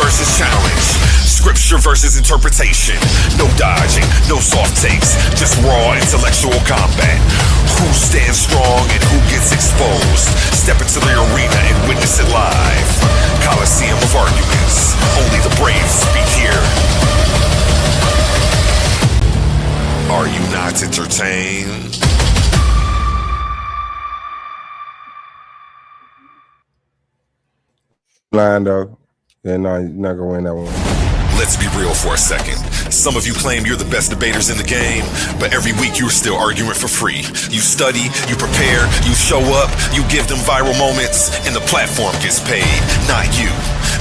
versus challenge. Scripture versus interpretation. No dodging, no soft takes, just raw intellectual combat. Who stands strong and who gets exposed? Step into the arena and witness it live. Coliseum of arguments. Only the brave speak here. Are you not entertained? Line though. Yeah, no, you're not gonna win that one. Let's be real for a second. Some of you claim you're the best debaters in the game, but every week you're still arguing for free. You study, you prepare, you show up, you give them viral moments, and the platform gets paid, not you.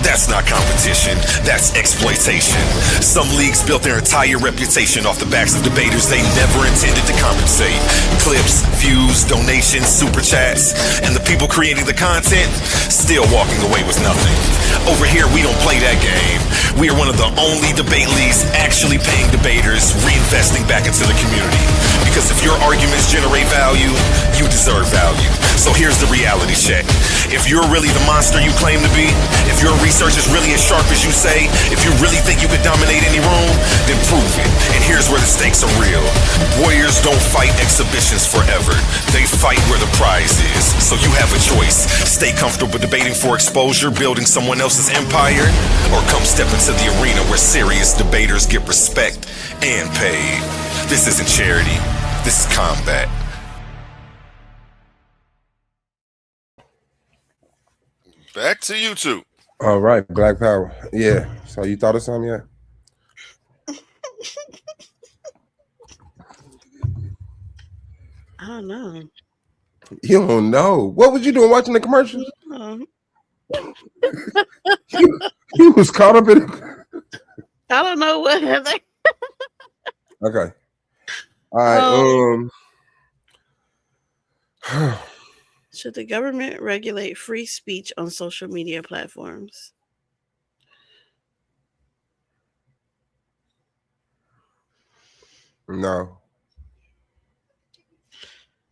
That's not competition, that's exploitation. Some leagues built their entire reputation off the backs of debaters they never intended to compensate. Clips, views, donations, super chats, and the people creating the content still walking away with nothing. Over here, we don't play that game. We are one of the only debate leagues actually paying debaters, reinvesting back into the community. Because if your arguments generate value, you deserve value. So here's the reality check. If you're really the monster you claim to be, if your research is really as sharp as you say, if you really think you could dominate any room, then prove it. And here's where the stakes are real. Warriors don't fight exhibitions forever. They fight where the prize is. So you have a choice. Stay comfortable debating for exposure, building someone else's empire, or come step into the arena where serious debaters get respect and paid. This isn't charity. This is combat. Back to you two. All right, Black Power. Yeah. So you thought of something yet? I don't know. You don't know. What was you doing watching the commercials? you was caught up in it. I don't know what they. Okay. All right. Should the government regulate free speech on social media platforms? No.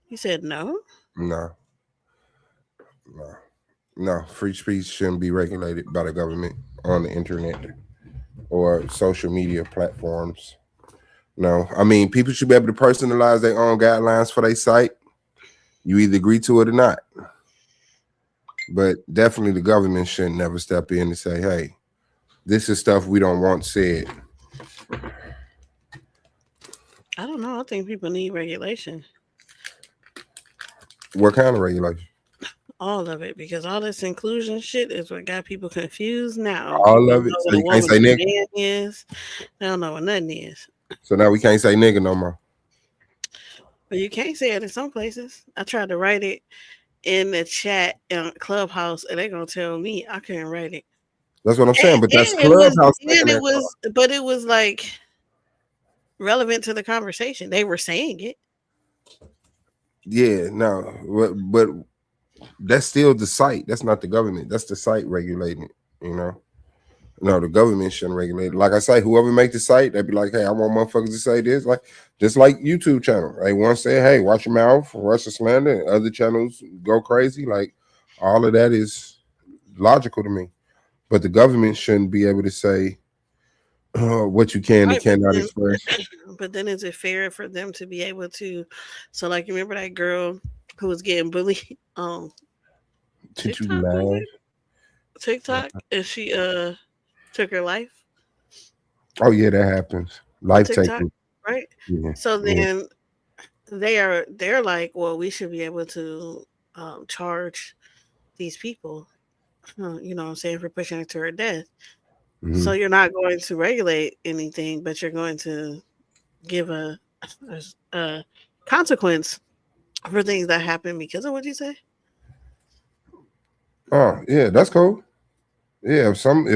You said no? No. Free speech shouldn't be regulated by the government on the internet or social media platforms. No. I mean, people should be able to personalize their own guidelines for their site. You either agree to it or not. But definitely the government shouldn't never step in and say, hey, this is stuff we don't want said. I don't know. I think people need regulation. What kind of regulation? All of it, because all this inclusion shit is what got people confused now. All of it. So you can't say nigga? Is. They don't know what nothing is. So now we can't say nigga no more. But you can't say it in some places. I tried to write it in the chat in Clubhouse, and they're gonna tell me I couldn't write it. That's what I'm saying. But that's Clubhouse. But it was like relevant to the conversation. They were saying it. Yeah, no, but that's still the site. That's not the government. That's the site regulating it. You know. No, the government shouldn't regulate it. Like I say, whoever make the site, they'd be like, hey, I want motherfuckers to say this. Like, just like YouTube channel. They want to say, hey, watch your mouth, Russia slander, and other channels go crazy. Like, all of that is logical to me. But the government shouldn't be able to say what you can and cannot express. But then is it fair for them to be able to? So, like, you remember that girl who was getting bullied on TikTok, and she took her life. Oh yeah, that happens. Life taking, right? Yeah. So then they're like, well, we should be able to charge these people, you know what I'm saying, for pushing her to her death. Mm-hmm. So you're not going to regulate anything, but you're going to give a consequence for things that happen because of what you say. Oh yeah, that's cool. Yeah, if somebody,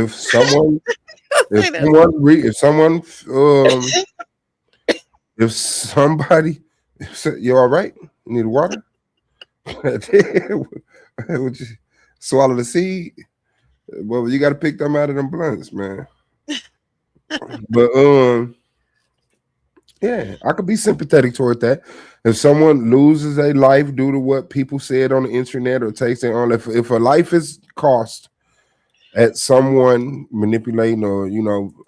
you all right? You need water? Would you swallow the seed? Well, you got to pick them out of them blunts, man. But yeah, I could be sympathetic toward that. If someone loses a life due to what people said on the internet or takes their own life, if a life is cost at someone manipulating or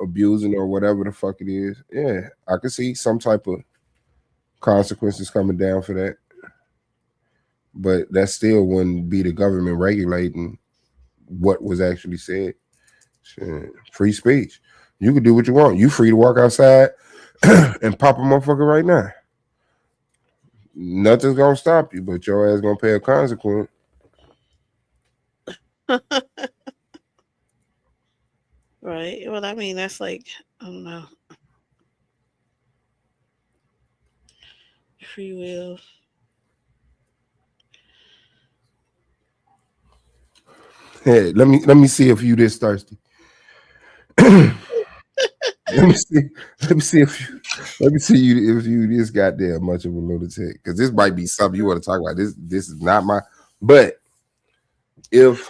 abusing or whatever the fuck it is, yeah, I could see some type of consequences coming down for that. But that still wouldn't be the government regulating what was actually said. Shit. Free speech. You can do what you want. You free to walk outside and pop a motherfucker right now. Nothing's gonna stop you, but your ass gonna pay a consequence. Right. Well, I mean, that's like, I don't know. Free will. Hey, let me see if you this thirsty. let me see. Let me see you if you this goddamn much of a lunatic. Because this might be something you want to talk about. This is not my. But if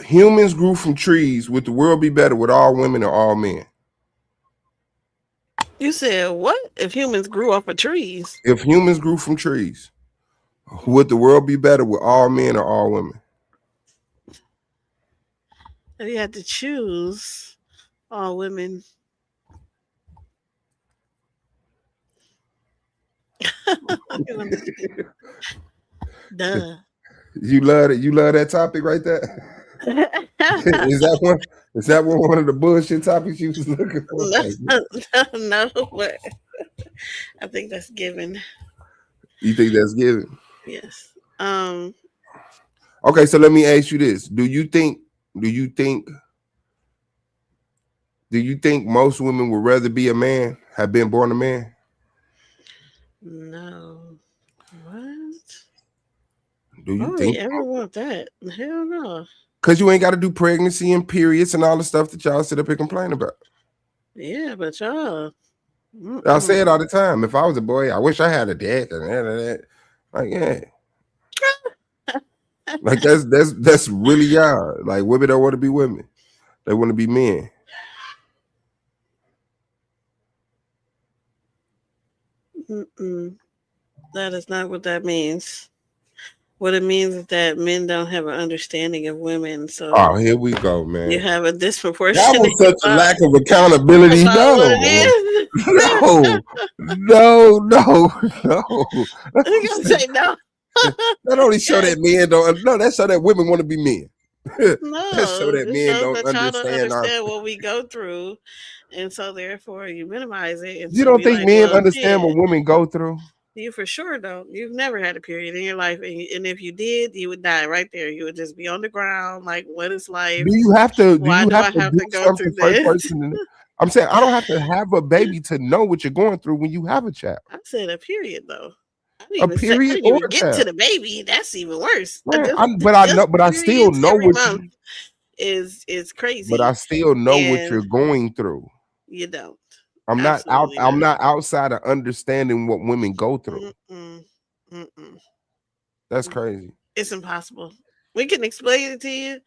humans grew from trees, would the world be better with all women or all men? You said what? If humans grew off of trees? If humans grew from trees, would the world be better with all men or all women? If you had to choose all women. Duh. You love it. You love that topic right there. Is that one of the bullshit topics you was looking for? No, but I think that's given. You think that's given? Yes. Okay, so let me ask you this: Do you think most women would rather be a man, have been born a man? No. What? Do you Why think would ever want that? Hell no. Because you ain't got to do pregnancy and periods and all the stuff that y'all sit up and complain about. Yeah, but y'all. I say it all the time. If I was a boy, I wish I had a dick and that. Like, yeah. Like that's really y'all. Like, women don't want to be women. They want to be men. That is not what that means. What it means is that men don't have an understanding of women. So here we go, man. You have a disproportionate. That was such a lack of accountability. No. You gonna say no? That only show that men don't. No, that show that women want to be men. No, that show that men don't understand what we go through, and so therefore you minimize it. And you don't think men understand what women go through? You for sure don't. You've never had a period in your life, and if you did, you would die right there. You would just be on the ground. Like, what is life? Do you have to? Why do I have to go through this? I'm saying I don't have to have a baby to know what you're going through when you have a child. I said a period though. A period I didn't even get to the baby. That's even worse. Man, I still know what is crazy. But I still know what you're going through. You don't. I'm not outside of understanding what women go through. That's crazy. It's impossible. We can explain it to you,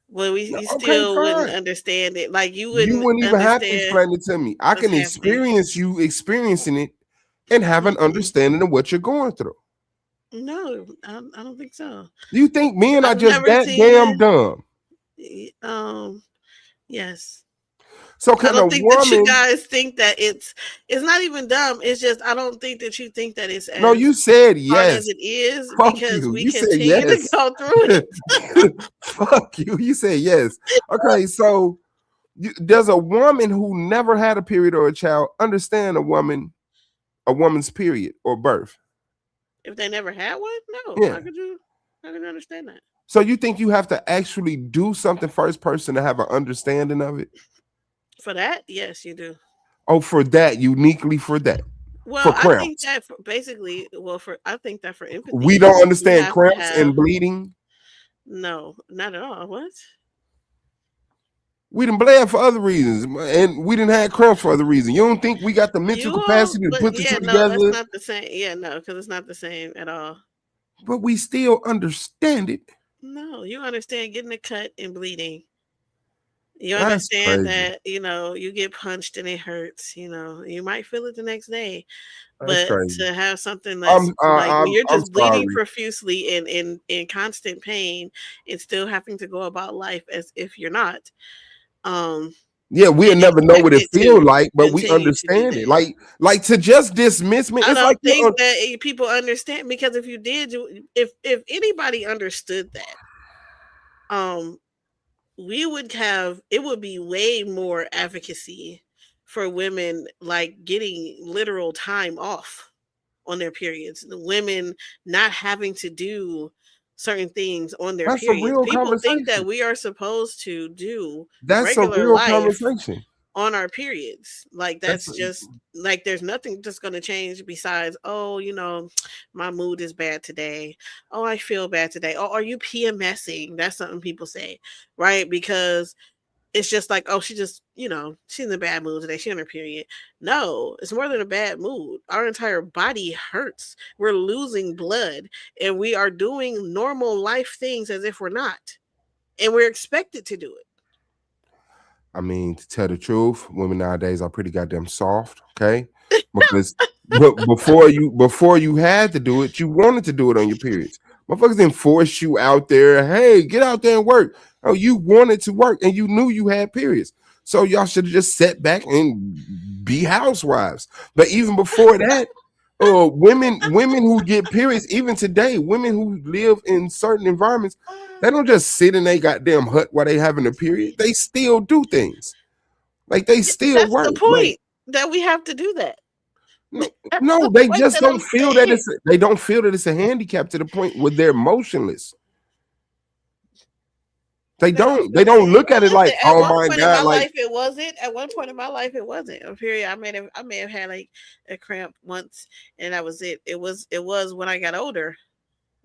but you still wouldn't understand it. Like you wouldn't even have to explain it to me. I can experience you experiencing it and have an understanding of what you're going through. No, I don't think so. Do you think men are just that damn dumb? Yes. So I don't think that you guys think that it's not even dumb. It's just I don't think that you think that it's as no. You said yes. As it is because we continue to go through it. Fuck you. You said yes. Okay, so does a woman who never had a period or a child understand a woman's period or birth? If they never had one, no. Yeah. How could you understand that? So you think you have to actually do something first person to have an understanding of it? For that, yes, you do. Oh, for that, uniquely for that. Well, for cramps. I think that I think that for empathy. We don't understand cramps and bleeding. No, not at all. What? We didn't bled for other reasons, and we didn't have cramps for other reasons. You don't think we got the mental capacity to put the two together? That's not the same. Yeah, no, because it's not the same at all. But we still understand it. No, you understand getting a cut and bleeding. You That's understand crazy. that, you get punched and it hurts, you might feel it the next day, That's but crazy. to have something that's like when you're I'm just bleeding sorry. profusely and in constant pain and still having to go about life as if you're not, um, Yeah, we'll and never know what it expected feel to like, but we continue to do understand it. that. Like to just dismiss me. I It's like don't think that people understand, because if you did, if anybody understood that, um, we would have it would be way more advocacy for women like getting literal time off on their periods. The women not having to do certain things on their that's a periods. real People think conversation. that we are supposed to do That's a regular real life conversation. on our periods. Like That's that's just like there's nothing just going to change besides, oh, my mood is bad today. Oh, I feel bad today. Oh, are you PMSing? That's something people say, right? Because it's just like, oh, she just, she's in a bad mood today. She on her period. No, it's more than a bad mood. Our entire body hurts. We're losing blood and we are doing normal life things as if we're not. And we're expected to do it. I mean, to tell the truth, women nowadays are pretty goddamn soft, okay? Because but before you had to do it, you wanted to do it on your periods. Motherfuckers didn't force you out there. Hey, get out there and work. Oh, you wanted to work and you knew you had periods. So y'all should have just sat back and be housewives. But even before that, women who get periods, even today, women who live in certain environments, they don't just sit in a goddamn hut while they having a period. They still do things. Like they still That's the work. Like point, that we have to do that. no, That's no, the they point just that don't I'm feel that saying. they don't feel that it's a handicap to the point where they're motionless. They They don't don't. feel They that. don't look at it Listen, like, at oh one my point in god, my like life, it wasn't. At one point in my life, it wasn't a period. I may have had like a cramp once, and that was it. It was when I got older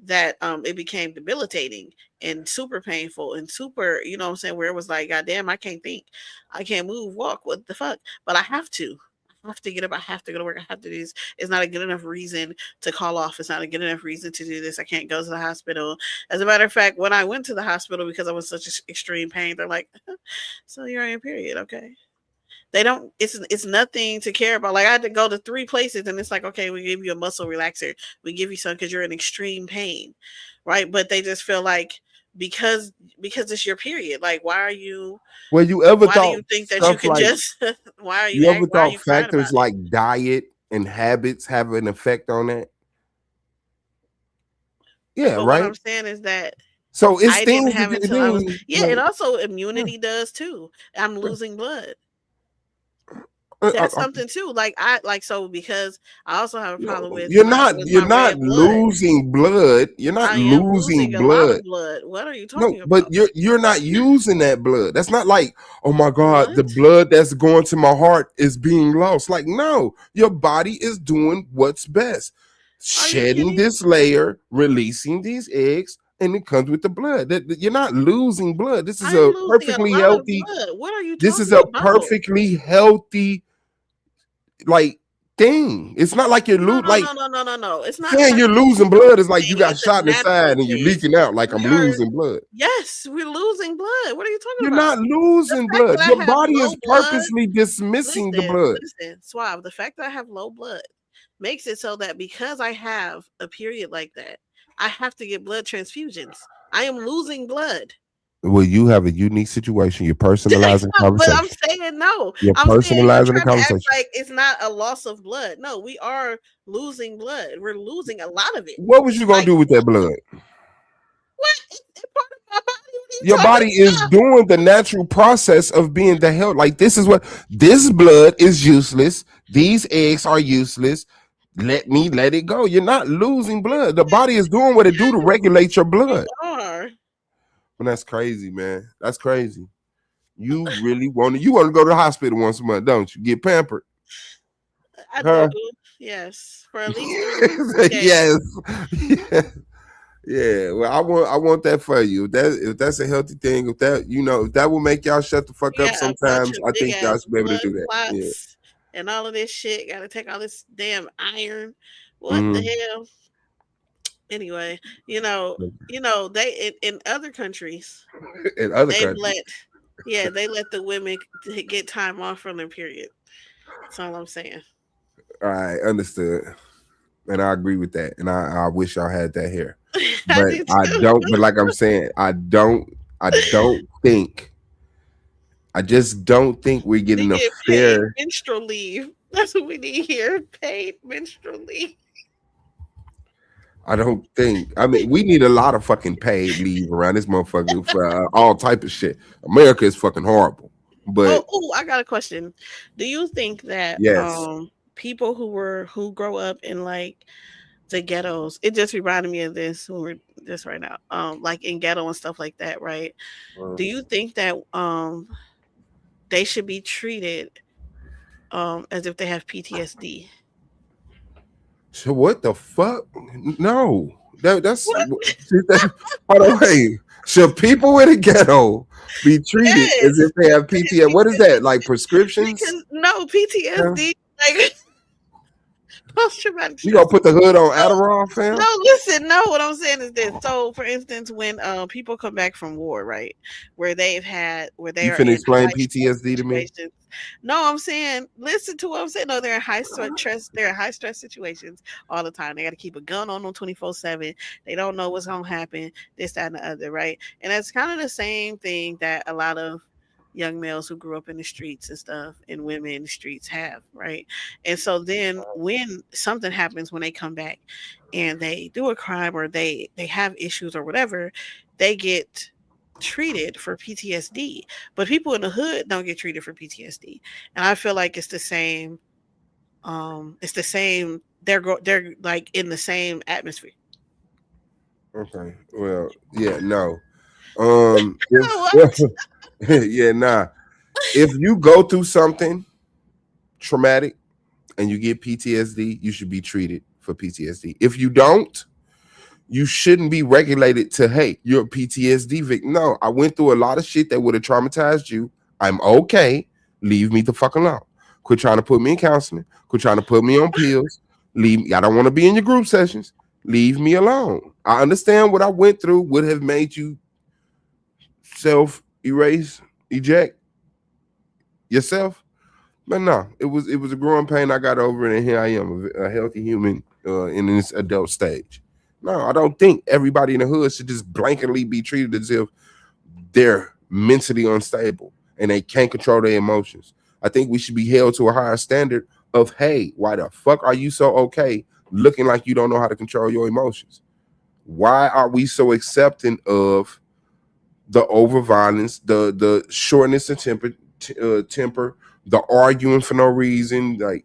that it became debilitating and super painful and super, what I'm saying, where it was like, God damn, I can't think, I can't move, walk, what the fuck? But I have to. I have to get up. I have to go to work. I have to do this. It's not a good enough reason to call off. It's not a good enough reason to do this. I can't go to the hospital. As a matter of fact, when I went to the hospital because I was such extreme pain, they're like, "So you're on your period, okay?" They don't. It's nothing to care about. Like I had to go to 3 places, and it's like, okay, we give you a muscle relaxer, we give you some because you're in extreme pain, right? But they just feel like because it's your period. Like, why are you? well, you ever Why do thought you think that you stuff can like just? you ever Why are thought you crying factors about it? like diet and habits have an effect on that? Yeah, But what right. I'm saying is that So it's I didn't things that have it you till I was, do. yeah, Like, and also yeah, immunity does too. I'm yeah. losing blood. Uh, uh, That's uh, something too. Like I like so because I also have a no, problem with you're my not. with You're my not red blood. losing blood. You're not I am losing losing a lot blood. of blood. What are you No, talking but about? you're not using that blood. That's not like, oh my God, the What? blood that's going to my heart is being lost. Like, no, your body is doing what's best. Are you Shedding kidding? this layer, releasing these eggs, and it comes with the blood. You're not losing blood. This is I am a losing a perfectly lot of healthy, blood. What are you this is talking a about? perfectly healthy like thing. It's not like you're No, losing no, like no, no, no, no, no. It's not saying like you're a losing blood is like you thing. got It's a shot in the side natural and you're thing. leaking out like I'm We are, losing blood. yes, we're losing blood. What are you talking You're about? not The losing fact blood. that I Your have body low is blood, purposely dismissing the listen, blood. listen, Suave. The fact that I have low blood makes it so that because I have a period like that, I have to get blood transfusions. I am losing blood. Well, you have a unique situation. You're personalizing But I'm conversation. saying no. You're I'm saying you're personalizing the trying to act conversation. like it's not a loss of blood. No, we are losing blood. We're losing a lot of it. What was you gonna Like do with that blood? what? It's part of my body. What are you Your talking body is about? doing the natural process of being the health. Like this is what this blood is useless. These eggs are useless. Let it go. You're not losing blood. The body is doing what it do to regulate your You blood. are. And that's crazy, man. That's crazy. You want to go to the hospital once a month, don't you? Get pampered. I do. Huh? Yes, for at least 3 days. Yes. Yeah. Well, I want that for you. If that's a healthy thing, if that will make y'all shut the fuck up Yeah, a bunch sometimes, of I big think y'all ass should be able to blood do that. Yeah. clots and all of this shit. Got to take all this damn iron. What the Mhm. hell? Anyway, they in other countries In other they've countries. let Yeah, they let the women get time off from their period. That's all I'm saying. All right, understood. And I agree with that. And I wish y'all had that here. I But do I too. don't, but like I'm saying, I don't think I just don't think we're They getting a get paid fair. menstrual leave. That's what we need here. Paid menstrual leave. I don't think. I mean, we need a lot of fucking paid leave around this motherfucker for all type of shit. America is fucking horrible. But Oh, I got a question. Do you think that yes, people who grow up in like the ghettos, it just reminded me of this when we're just right now, like in ghetto and stuff like that, right? Do you think that they should be treated as if they have PTSD? so what the fuck? No, that's What? see, by the way. Should people in the ghetto be treated as Yes. if they have PTSD? What is that? Like prescriptions? Because no Yeah. PTSD, like post traumatic You gonna stress. put the hood on No, Adderall, no, fam? listen, no, what I'm saying is this. So for instance, when people come back from war, right, where they You are finna in explain high stress PTSD to me? situations. No, I'm saying listen to what I'm saying. No, they're in high stress situations all the time. They gotta keep a gun on them 24/7. They don't know what's gonna happen, this, that, and the other, right? And that's kind of the same thing that a lot of young males who grew up in the streets and stuff and women in the streets have, right? And so then when something happens when they come back and they do a crime or they have issues or whatever, they get treated for PTSD. But people in the hood don't get treated for PTSD. And I feel like it's the same they're like in the same atmosphere. Okay. Well, yeah, no. What? If yeah, nah. If you go through something traumatic and you get PTSD, you should be treated for PTSD. If you don't, you shouldn't be regulated to, hey, you're a PTSD victim. No, I went through a lot of shit that would have traumatized you. I'm okay. Leave me the fuck alone. Quit trying to put me in counseling. Quit trying to put me on pills. Leave me. I don't want to be in your group sessions. Leave me alone. I understand what I went through would have made you self erase, eject yourself. But no, it was a growing pain. I got over it, and here I am, a healthy human in this adult stage. No, I don't think everybody in the hood should just blanketly be treated as if they're mentally unstable and they can't control their emotions. I think we should be held to a higher standard of, hey, why the fuck are you so okay looking like you don't know how to control your emotions? Why are we so accepting of the over violence, the shortness of temper, the arguing for no reason, like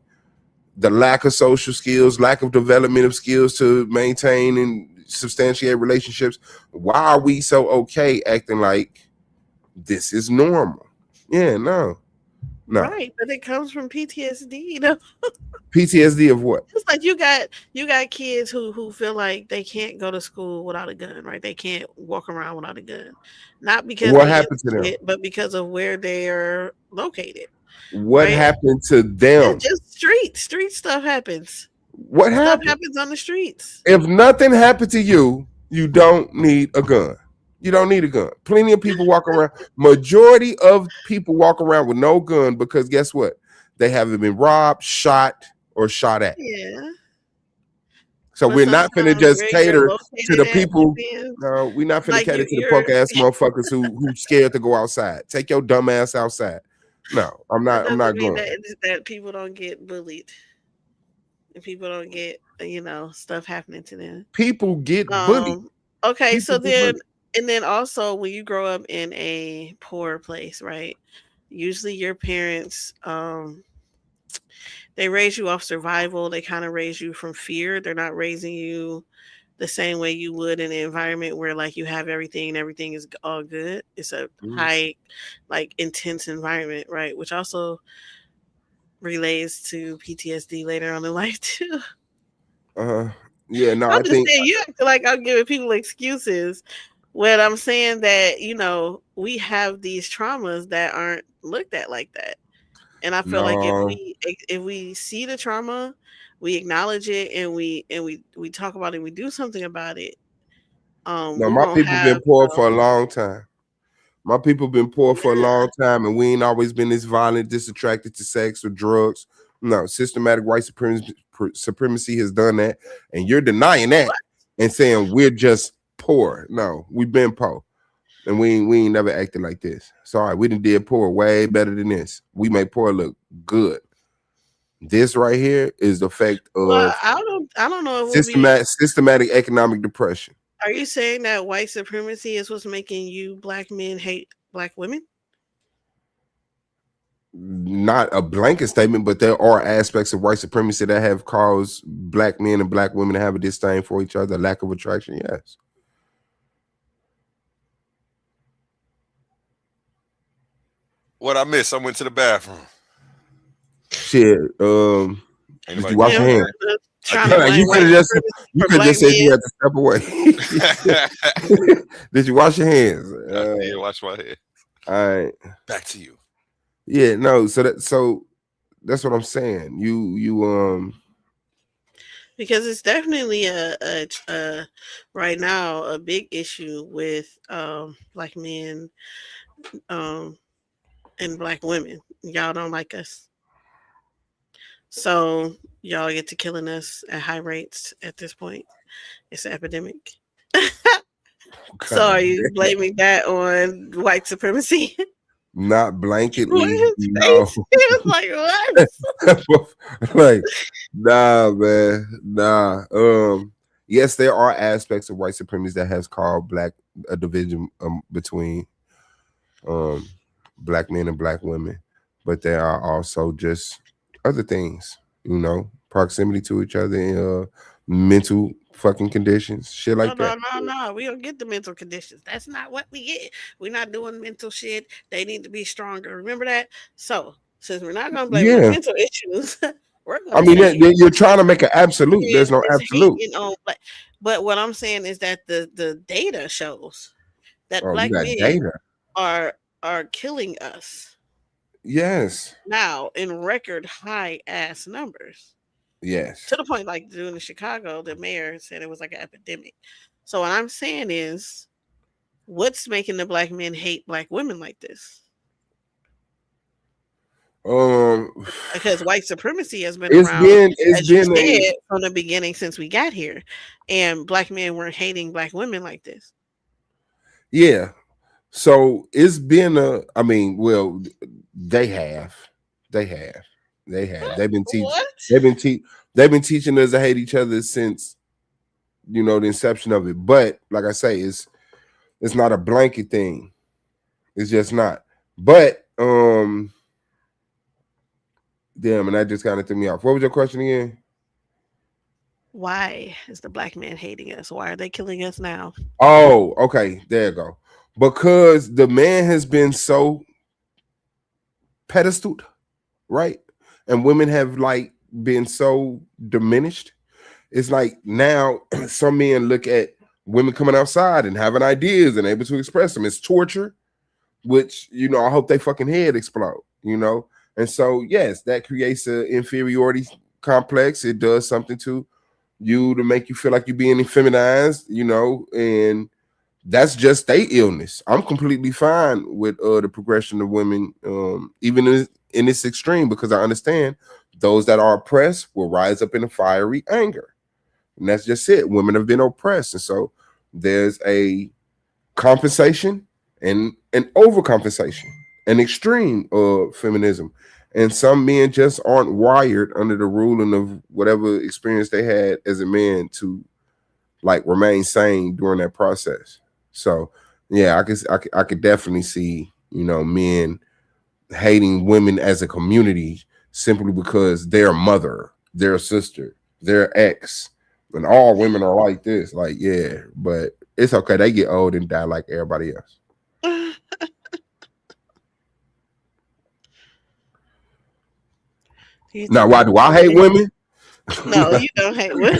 the lack of social skills, lack of development of skills to maintain and substantiate relationships? Why are we so okay acting like this is normal? Yeah, no. Right, but it comes from PTSD, you know. PTSD of what? It's like you got kids who feel like they can't go to school without a gun, right? They can't walk around without a gun. Not because What they happened to them? innocent, but because of where they're located, What right? happened to It's them? just street stuff happens. What Stuff happened? happens on the streets. If nothing happened to you, you don't need a gun. You don't need a gun. Plenty of people walk around. Majority of people walk around with no gun because guess what? They haven't been robbed, shot, or shot at. Yeah. So But we're not finna sometimes just where you're cater to located the at people. depends. No, we're not finna Like cater to the you're punk ass motherfuckers who scared to go outside. Take your dumb ass outside. No, I'm that not. I'm doesn't not mean going. that people don't get bullied and people don't get stuff happening to them. People get bullied. Okay, People so get bullied. then also when you grow up in a poor place, right? Usually your parents they raise you off survival. They kind of raise you from fear. They're not raising you the same way you would in an environment where like you have everything and everything is all good. It's a high like intense environment, right? Which also relates to PTSD later on in life too. Yeah. No, I'm I just think. saying, you act like I'm giving people excuses when I'm saying that, we have these traumas that aren't looked at like that. And I feel like No. if we see the trauma, we acknowledge it and we talk about it, we do something about it, No, we my won't people been have poor for a long time. My people been poor for a long time, and we ain't always been this violent, this attracted to sex or drugs. No, systematic white supremacy has done that, and you're denying that and saying we're just poor. No, we've been poor, and we ain't never acted like this. Sorry, we did poor way better than this. We make poor look good. This right here is the effect of I don't know. Systematic economic depression. Are you saying that white supremacy is what's making you black men hate black women? Not a blanket statement, but there are aspects of white supremacy that have caused black men and black women to have a disdain for each other, lack of attraction. Yes. What I missed? I went to the bathroom. Shit. Did you wash your hands? You could have just said you had to step away. Did you wash your hands? I did wash my hands. All right. Back to you. Yeah, no. So that's what I'm saying. You because it's definitely a right now a big issue with black men and black women. Y'all don't like us. So y'all get to killing us at high rates at this point. It's an epidemic. So are you blaming that on white supremacy? Not blanketly. No. It was like what? Like, nah, man. Nah. Yes, there are aspects of white supremacy that has caused a division between black men and black women, but there are also just other things, proximity to each other, mental fucking conditions, shit like that. No. We don't get the mental conditions. That's not what we get. We're not doing mental shit. They need to be stronger. Remember that? So, since we're not going to blame the mental issues, you're trying to make an absolute. There's no absolute. But what I'm saying is that the data shows that black men are killing us. Yes. Now in record high ass numbers. Yes. To the point, like doing in Chicago, the mayor said it was like an epidemic. So what I'm saying is, what's making the black men hate black women like this? Because white supremacy has been around from the beginning since we got here, and black men weren't hating black women like this. Yeah. So it's been they have. They've been teaching. They've been teaching us to hate each other since the inception of it. But like I say, it's not a blanket thing. It's just not. But damn, and that just kind of threw me off. What was your question again? Why is the black man hating us? Why are they killing us now? Oh, okay. There you go. Because the man has been so pedestaled, right? And women have been so diminished. It's like now some men look at women coming outside and having ideas and able to express them. It's torture, which, I hope they fucking head explode, And so, yes, that creates an inferiority complex. It does something to you to make you feel like you're being effeminized, and that's just their illness. I'm completely fine with the progression of women, even in this extreme, because I understand those that are oppressed will rise up in a fiery anger. And that's just it. Women have been oppressed. And so there's a compensation and an overcompensation, an extreme of feminism. And some men just aren't wired under the ruling of whatever experience they had as a man to remain sane during that process. So yeah, I could definitely see, men hating women as a community simply because their mother, their sister, their ex, and all women are like this. Yeah, but it's okay. They get old and die like everybody else. Now, why do I hate women? No, you don't hate women.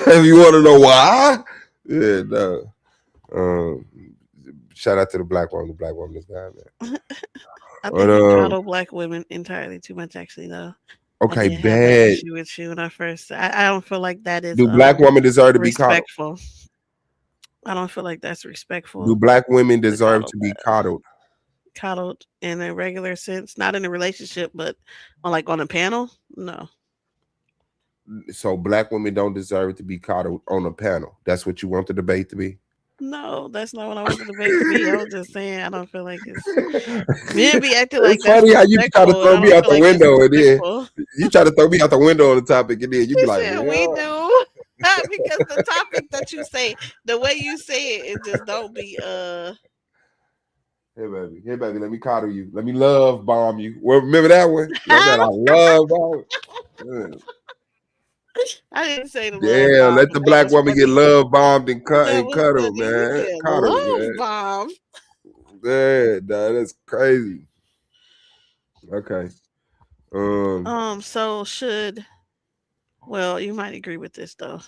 If you want to know why? Yeah, no. Shout out to the black woman. The black woman is down there. I think you coddle black women entirely too much, actually, though. Okay, bad. Issue with you when I don't feel like that is. Do black women deserve to be respectful? I don't feel like that's Do respectful. black women To deserve call to be coddled? coddled in a regular sense, not in a relationship, but on a panel. No, So black women don't deserve to be coddled on a panel. That's what you want the debate to be. no, that's not what I want the debate to be. I was just saying I don't feel like it's men be acting like It's that's funny how you try to respectful, and throw I me don't out feel the like that's window and then respectful. you try to throw me out the window on the topic and then you be He like, said we well, do. Because the topic that you say, the way you say it just don't be hey baby, let me coddle you. Let me love bomb you. Well, remember that one? I said I love bomb. Yeah. I didn't say the love Damn, bomb, let but the that black was woman get funny. love bombed and cut That and was cuddled, funny. You man. said Coddled, love man. bomb. Yeah, nah, that's crazy. Okay. So well, you might agree with this though.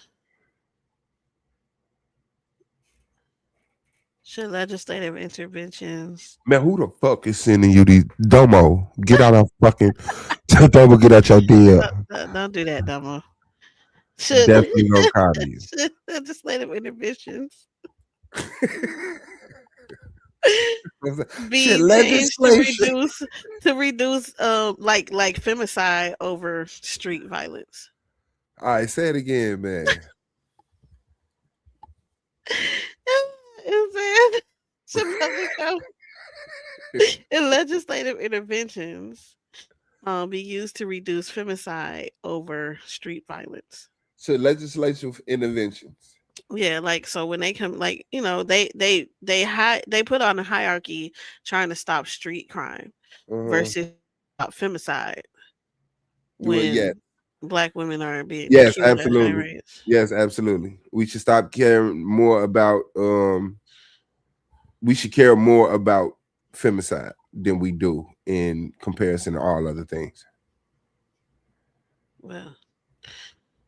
Should legislative interventions Man, who the fuck is sending you these Domo? Get out of fucking Domo, get out your deal. don't do that, Damo. Should Definitely gonna coddle you. should legislative interventions Shit, be changed legislation. to reduce like femicide over street violence? All right, say it again, man. It said should public health and legislative interventions be used to reduce femicide over street violence. So legislative interventions. Yeah, like so when they come, like they put on a hierarchy trying to stop street crime Uh-huh. versus stop femicide Well, yeah. when black women are being Yes, killed at high absolutely. rates. Yes, absolutely. We should stop caring more about we should care more about femicide than we do in comparison to all other things. Well,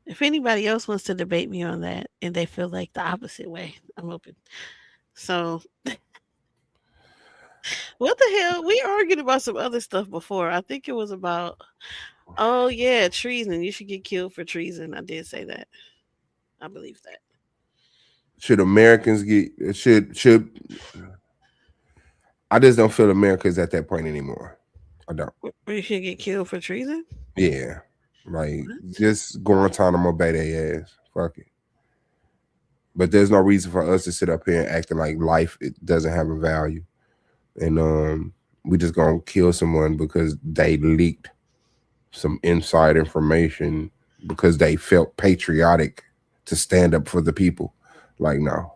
if anybody else wants to debate me on that and they feel like the opposite way, I'm open. So, what the hell? We argued about some other stuff before. I think it was about, oh yeah, treason. You should get killed for treason. I did say that. I believe that. Should Americans get should I just don't feel America is at that point anymore. I don't. You should get killed for treason. Yeah. Like What? just Guantanamo Bay their ass. Fuck it. But there's no reason for us to sit up here and acting like life it doesn't have a value. And we just gonna kill someone because they leaked some inside information because they felt patriotic to stand up for the people. Like, no.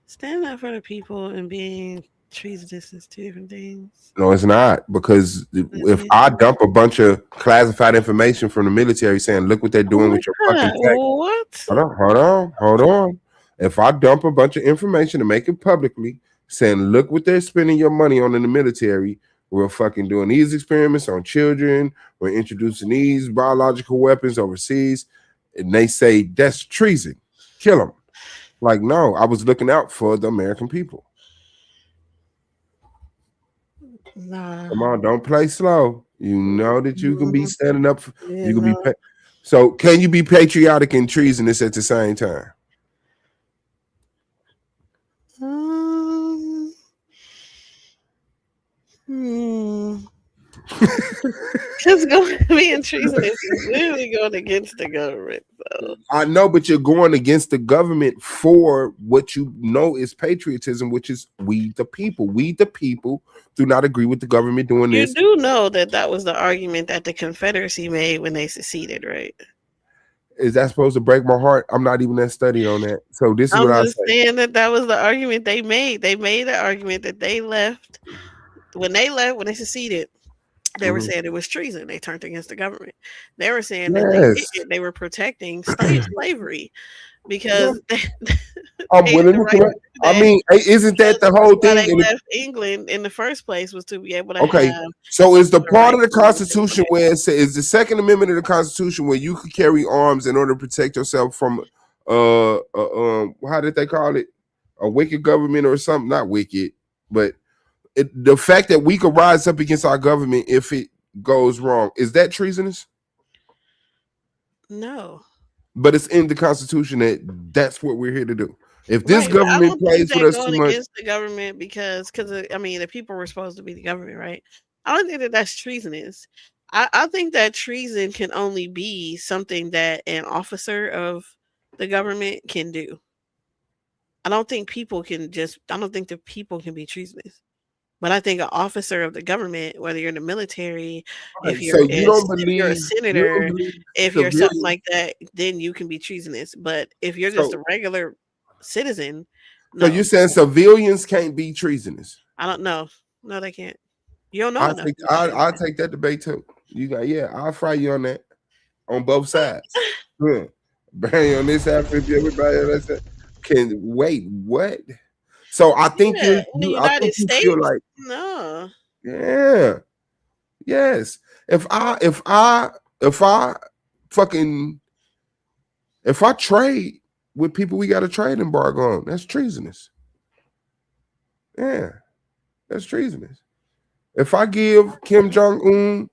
Stand up for the people and being treasonous is two different things. No, it's not. Because if I dump a bunch of classified information from the military saying, look what they're Oh doing my with your fucking God! tech. What? Hold on. If I dump a bunch of information and make it publicly saying, look what they're spending your money on in the military, we're fucking doing these experiments on children, we're introducing these biological weapons overseas, and they say that's treason, kill them. Like, no, I was looking out for the American people. Nah. Come on, don't play slow. You know that you can be standing up. Yeah, You can no. be. So, can you be patriotic and treasonous at the same time? Because being treasonous is literally going against the government. So. I know, but you're going against the government for what you know is patriotism, which is we the people. We the people do not agree with the government doing You this. do know that was the argument that the Confederacy made when they seceded, right? Is that supposed to break my heart? I'm not even that studied on that. So this is I'm what I just say. saying that was the argument they made. They made the argument that they left when they seceded. They were saying it was treason. They turned against the government. They were saying that they were protecting slavery because I'm willing to correct. I mean, isn't that the whole thing? They left England in the first place was to be able to have. So is the part of the Constitution where it says is the Second Amendment of the Constitution where you could carry arms in order to protect yourself from how did they call it? A wicked government or something? Not wicked, but the fact that we could rise up against our government if it goes wrong, is that treasonous? No. but it's in the Constitution that that's what we're here to do. If this Right, but I government don't think plays with that us too going much, against the government because I mean the people were supposed to be the government, right? I don't think that that's treasonous. I think that treason can only be something that an officer of the government can do. I don't think people can just. I don't think the people can be treasonous. But I think an officer of the government, whether you're in the military, okay, so if you're a you don't senator, believe if you're something civilians. like that, then you can be treasonous. But if you're just So a regular citizen, so you're no. saying civilians can't be treasonous? I don't know. No, they can't. You don't know I enough think to be I treasonous. take that debate too. You got I'll fry you on that on both sides. Yeah. Bang on this side, flip everybody on that side. Can wait, what? So I think Yeah, in the I think United you feel States, like, no. yeah, yes. If I fucking if I trade with people we got a trade embargo on, that's treasonous. Yeah, that's treasonous. If I give Kim Jong Un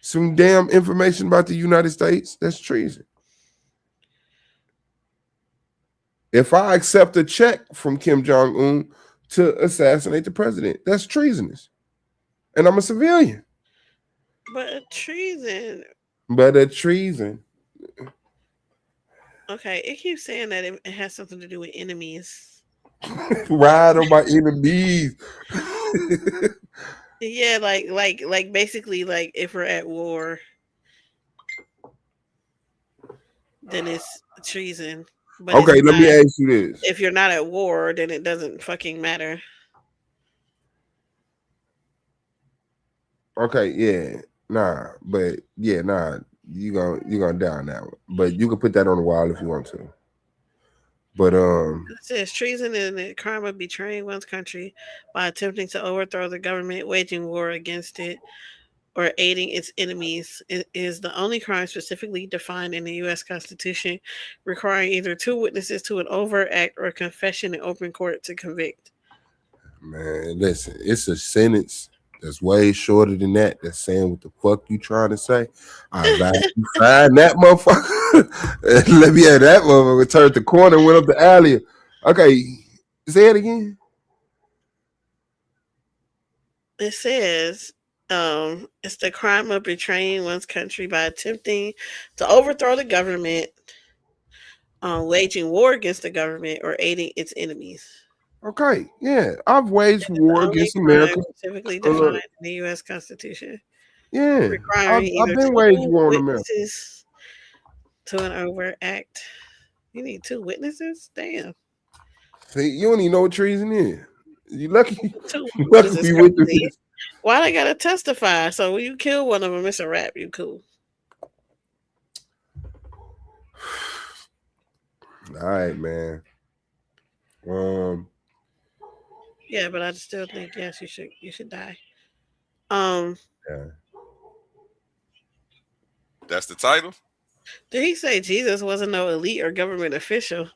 some damn information about the United States, that's treason. If I accept a check from Kim Jong Un to assassinate the president, that's treasonous. And I'm a civilian. But treason. But a treason. Okay, it keeps saying that it has something to do with enemies. Ride on my enemies. Yeah, like basically like if we're at war, then it's treason. But it's Okay, let me not. ask you this. If you're not at war, then it doesn't fucking matter. Okay, yeah. Nah, but yeah, nah. You gonna down that one. But you can put that on the wall if you want to. But It says treason is the crime of betraying one's country by attempting to overthrow the government, waging war against it, or aiding its enemies. It is the only crime specifically defined in the U.S. Constitution, requiring either two witnesses to an overt act or confession in open court to convict. man, listen, it's a sentence that's way shorter than that. That's saying what the fuck you trying to say. I advise you find that motherfucker. Let me have that motherfucker turned the corner and went up the alley. Okay, say it again. It says it's the crime of betraying one's country by attempting to overthrow the government, waging war against the government, or aiding its enemies. Okay, yeah, I've waged It's the war only against crime America. specifically Uh, defined in the U.S. Constitution, yeah, requiring I've either been waged two war on America. witnesses to an overt act. You need two witnesses? Damn. See, you don't even know what treason is. You lucky, Two you lucky witnesses is be with crazy. this. Why they gotta testify? So when you kill one of them, it's a rap. You cool. All right, man. Yeah, but I still think yes, you should die. Um, Yeah. That's the title. did he say Jesus wasn't no elite or government official?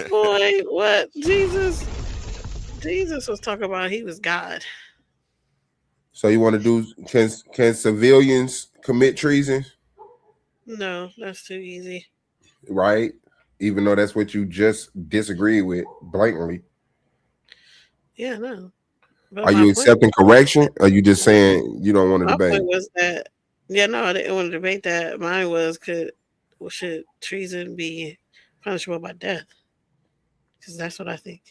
Boy, what? Jesus was talking about he was God. So you want to do? Can civilians commit treason? No, that's too easy. Right? Even though that's what you just disagree with blatantly. Yeah, no. But Are my you point accepting correction? Or are you just saying you don't want to my debate? point was that yeah, no, I didn't want to debate that. Mine was should treason be punishable by death? Because that's what I think.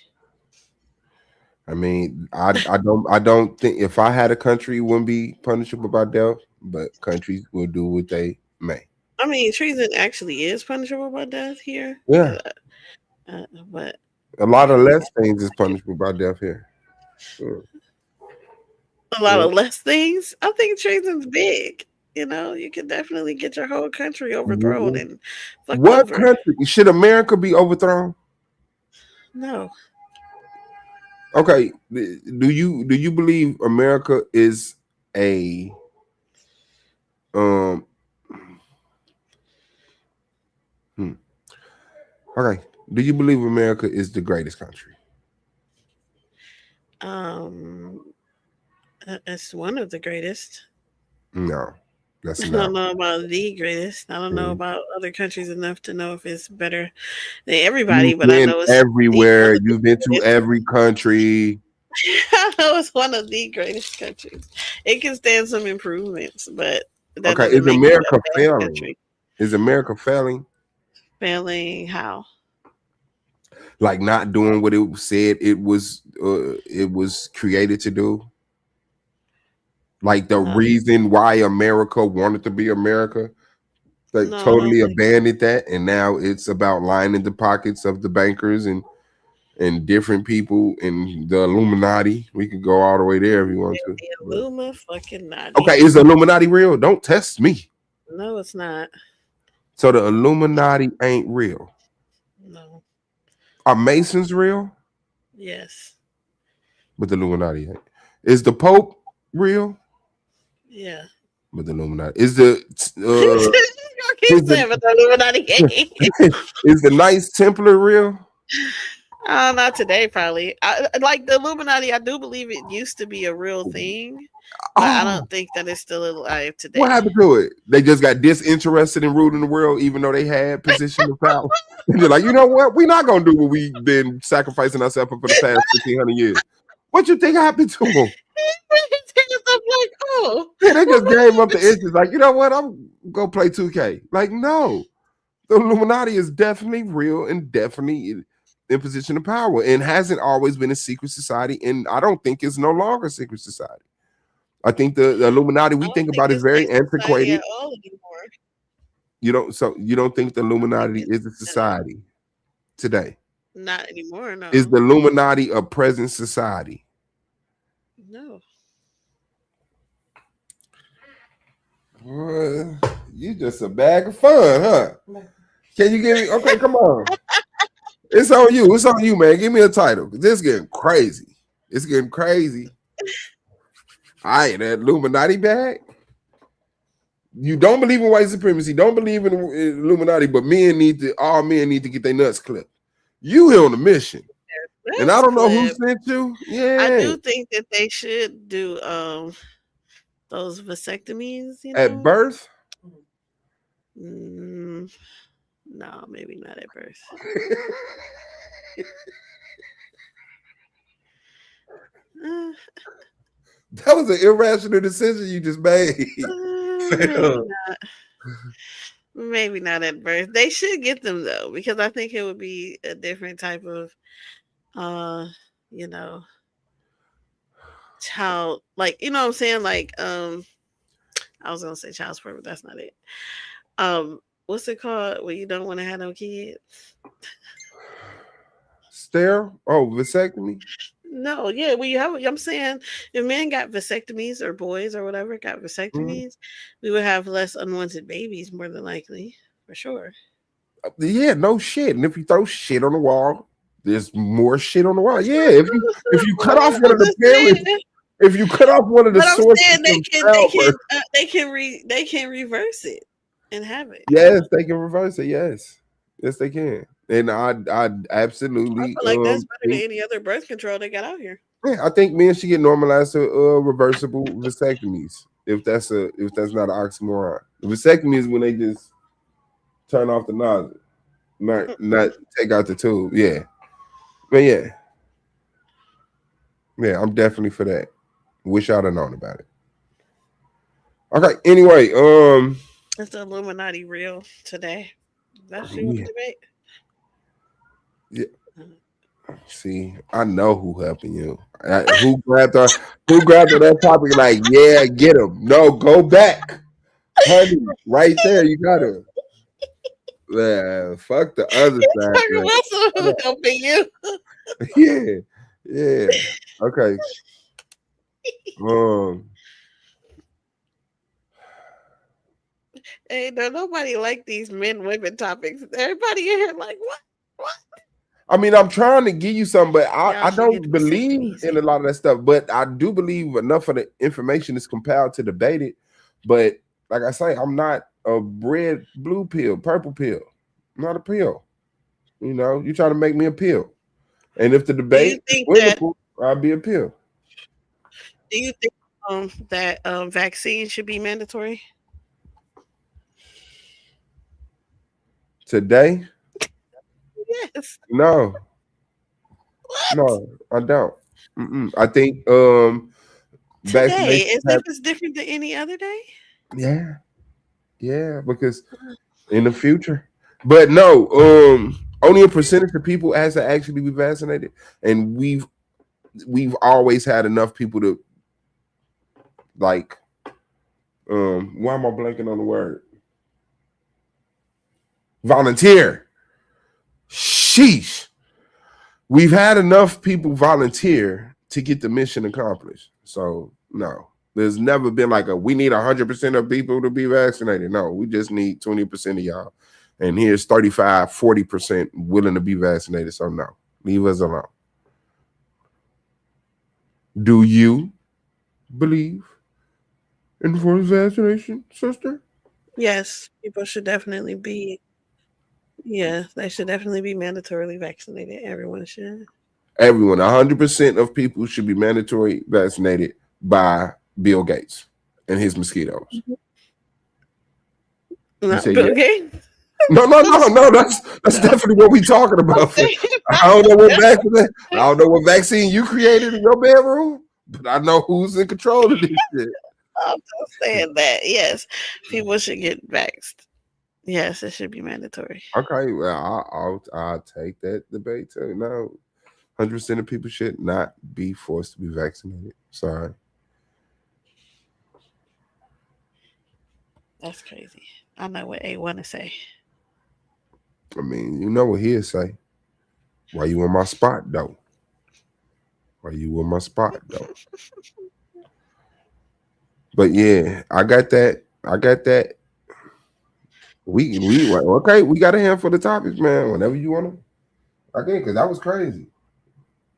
I mean, I don't think if I had a country, it wouldn't be punishable by death, but countries will do what they may. I mean, treason actually is punishable by death here. Yeah, But a lot yeah, of less things is punishable by death here. Yeah. a lot Yeah. of less things. I think treason's big. You know, you can definitely get your whole country overthrown and fucked What over. country should America be overthrown? No, Okay, do you believe America is a um hmm, okay, do you believe America is the greatest country? um, it's one of the greatest. No. That's I enough. don't know about the greatest. I don't know about other countries enough to know if it's better than everybody, You've but I been know it's one everywhere. of the You've been to greatest. every country. I know it's one of the greatest countries. It can stand some improvements, but that Okay, doesn't is make it a America bad failing? country. Is America failing? Failing how? Like not doing what it said it was created to do? Like the No, reason why America wanted to be America, like no, I don't totally think. abandoned that, and now it's about lining the pockets of the bankers and different people in the Illuminati. We could go all the way there if you want to. The But Illuma fucking okay, naughty. is the Illuminati real? Don't test me. No, it's not. So the Illuminati ain't real. No. Are Masons real? Yes. But the Illuminati ain't. Is the Pope real? Yeah. But the Illuminati is the You keep is saying, the but the Illuminati ain't. is the Knights Templar real? Not today, probably. Like the Illuminati, I do believe it used to be a real thing, but I Oh, don't think that it's still alive what today. happened to it? They just got disinterested in ruling the world, even though they had position of power. And they're like, you know what? We're not gonna do what we've been sacrificing ourselves for the past 1,500 years. What you think happened to them? I'm like, oh, Yeah, they well, just gave up the inches. Like, you know what? I'm gonna play 2K. Like, no, the Illuminati is definitely real and definitely in position of power and hasn't always been a secret society. And I don't think it's no longer a secret society. I think the Illuminati I we don't think think about is it's very a society antiquated. at all anymore. You don't think the I don't think Illuminati it's is a society today? not anymore. Is No, the Illuminati a present society? no. You just a bag of fun, huh? Can you give me? Okay, come on. It's on you. It's on you, man. Give me a title. This is getting crazy. It's getting crazy. All right, that Illuminati bag. You don't believe in white supremacy. Don't believe in Illuminati, but all men need to get their nuts clipped. You here on a mission, and I That's don't know who clip. sent you. I Yeah, do think that they should do those vasectomies. at birth. Mm, no, maybe not at birth. Uh, That was an irrational decision you just made. maybe not. Maybe not at birth. They should get them though, because I think it would be a different type of, uh, you know, child. Like you know what I'm saying. Like I was gonna say child support, but that's not it. What's it called when you don't want to have no kids? Sterile? Oh, vasectomy? No, yeah, well, you have. I'm saying if men got vasectomies or boys or whatever got Mhm. vasectomies, we would have less unwanted babies more than likely, for sure. Yeah, no shit. And if you throw shit on the wall, there's more shit on the wall. That's Yeah, not if you cut true. off one of I'm the just parents, saying. if you cut off one of the But I'm sources saying of childbirth, they can reverse it and have it. yes, they can reverse it. Yes, they can. And I I absolutely feel like that's better than think any other birth control they got out here. yeah, I think men should get normalized to reversible vasectomies. If that's not an oxymoron. The vasectomy is when they just turn off the nozzle, not take out the tube. Yeah. But yeah, I'm definitely for that. Wish I'd have known about it. Okay. Anyway, Is the Illuminati real today? That's you want to yeah. debate? Yeah. See, I know who helping you. Who grabbed her? Who grabbed her that topic? Like, yeah, get him. No, go back, honey. Right there, you got her. Yeah, fuck the other side. Talking Man. about someone helping you. Yeah. Okay. Hey, no, nobody like these men women topics. Everybody in here like what? What? I mean, I'm trying to give you some, but Y'all I should get don't believe vasectomies. in a lot of that stuff. But I do believe enough of the information is compiled to debate it. But like I say, I'm not a red, blue pill, purple pill. I'm not a pill. You know, you trying to make me a pill. And if the debate is think that? winnable, I'll be a pill. Do you think that vaccines should be mandatory? Today? Yes. No, What? no, I don't. I think Today, vaccination as have, if it's different than any other day. yeah, because in the future. But no, only a percentage of people has to actually be vaccinated, and we've always had enough people to like. Why am I blanking on the word? Volunteer. Sheesh. We've had enough people volunteer to get the mission accomplished. So no, there's never been like we need 100% of people to be vaccinated. No, we just need 20% of y'all. And here's 35, 40% willing to be vaccinated. So no, leave us alone. Do you believe in forced vaccination, sister? Yes, people should definitely be. Yeah, they should definitely be mandatorily vaccinated. Everyone should. Everyone, 100% of people should be mandatory vaccinated by Bill Gates and his mosquitoes. You Not say Bill yeah. Gates. No. That's definitely what we talking about. I don't know what vaccine you created in your bedroom, but I know who's in control of this shit. I'm just saying that. Yes, people should get vaxxed. Yes, it should be mandatory. Okay, well, I'll take that debate too. No, 100% of people should not be forced to be vaccinated. Sorry. That's crazy. I know what A want to say. I mean, you know what he'll say. Why you in my spot though? Why you in my spot though? But yeah, I got that. We okay. We got a handful of topics, man. Whenever you want to, okay, because that was crazy.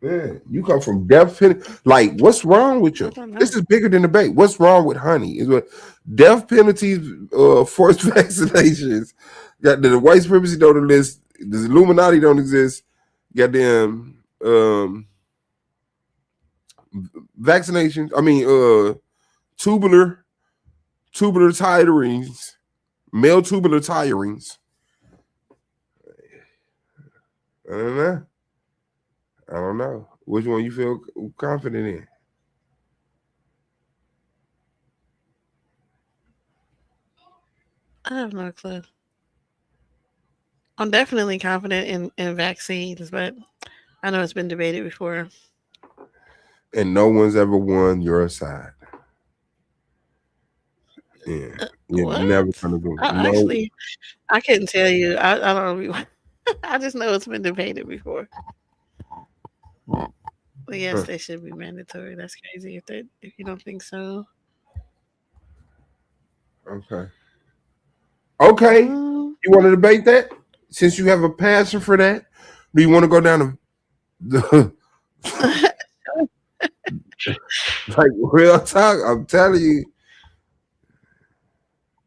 Yeah, you come from death penalty. Like, what's wrong with you? This is bigger than debate. What's wrong with honey? Is what death penalties, forced vaccinations. Got the white supremacy don't exist. The Illuminati don't exist. Got them vaccinations. I mean, tubular tirings, male tubular tirings. I don't know. Which one you feel confident in? I have no clue. I'm definitely confident in vaccines, but I know it's been debated before. And no one's ever won your side. Yeah, you're never gonna go. Actually, I couldn't tell you. I don't. I just know it's been debated before. But yes, they should be mandatory. That's crazy if you don't think so. Okay. You want to debate that? Since you have a passion for that, do you want to go down the like real talk? I'm telling you,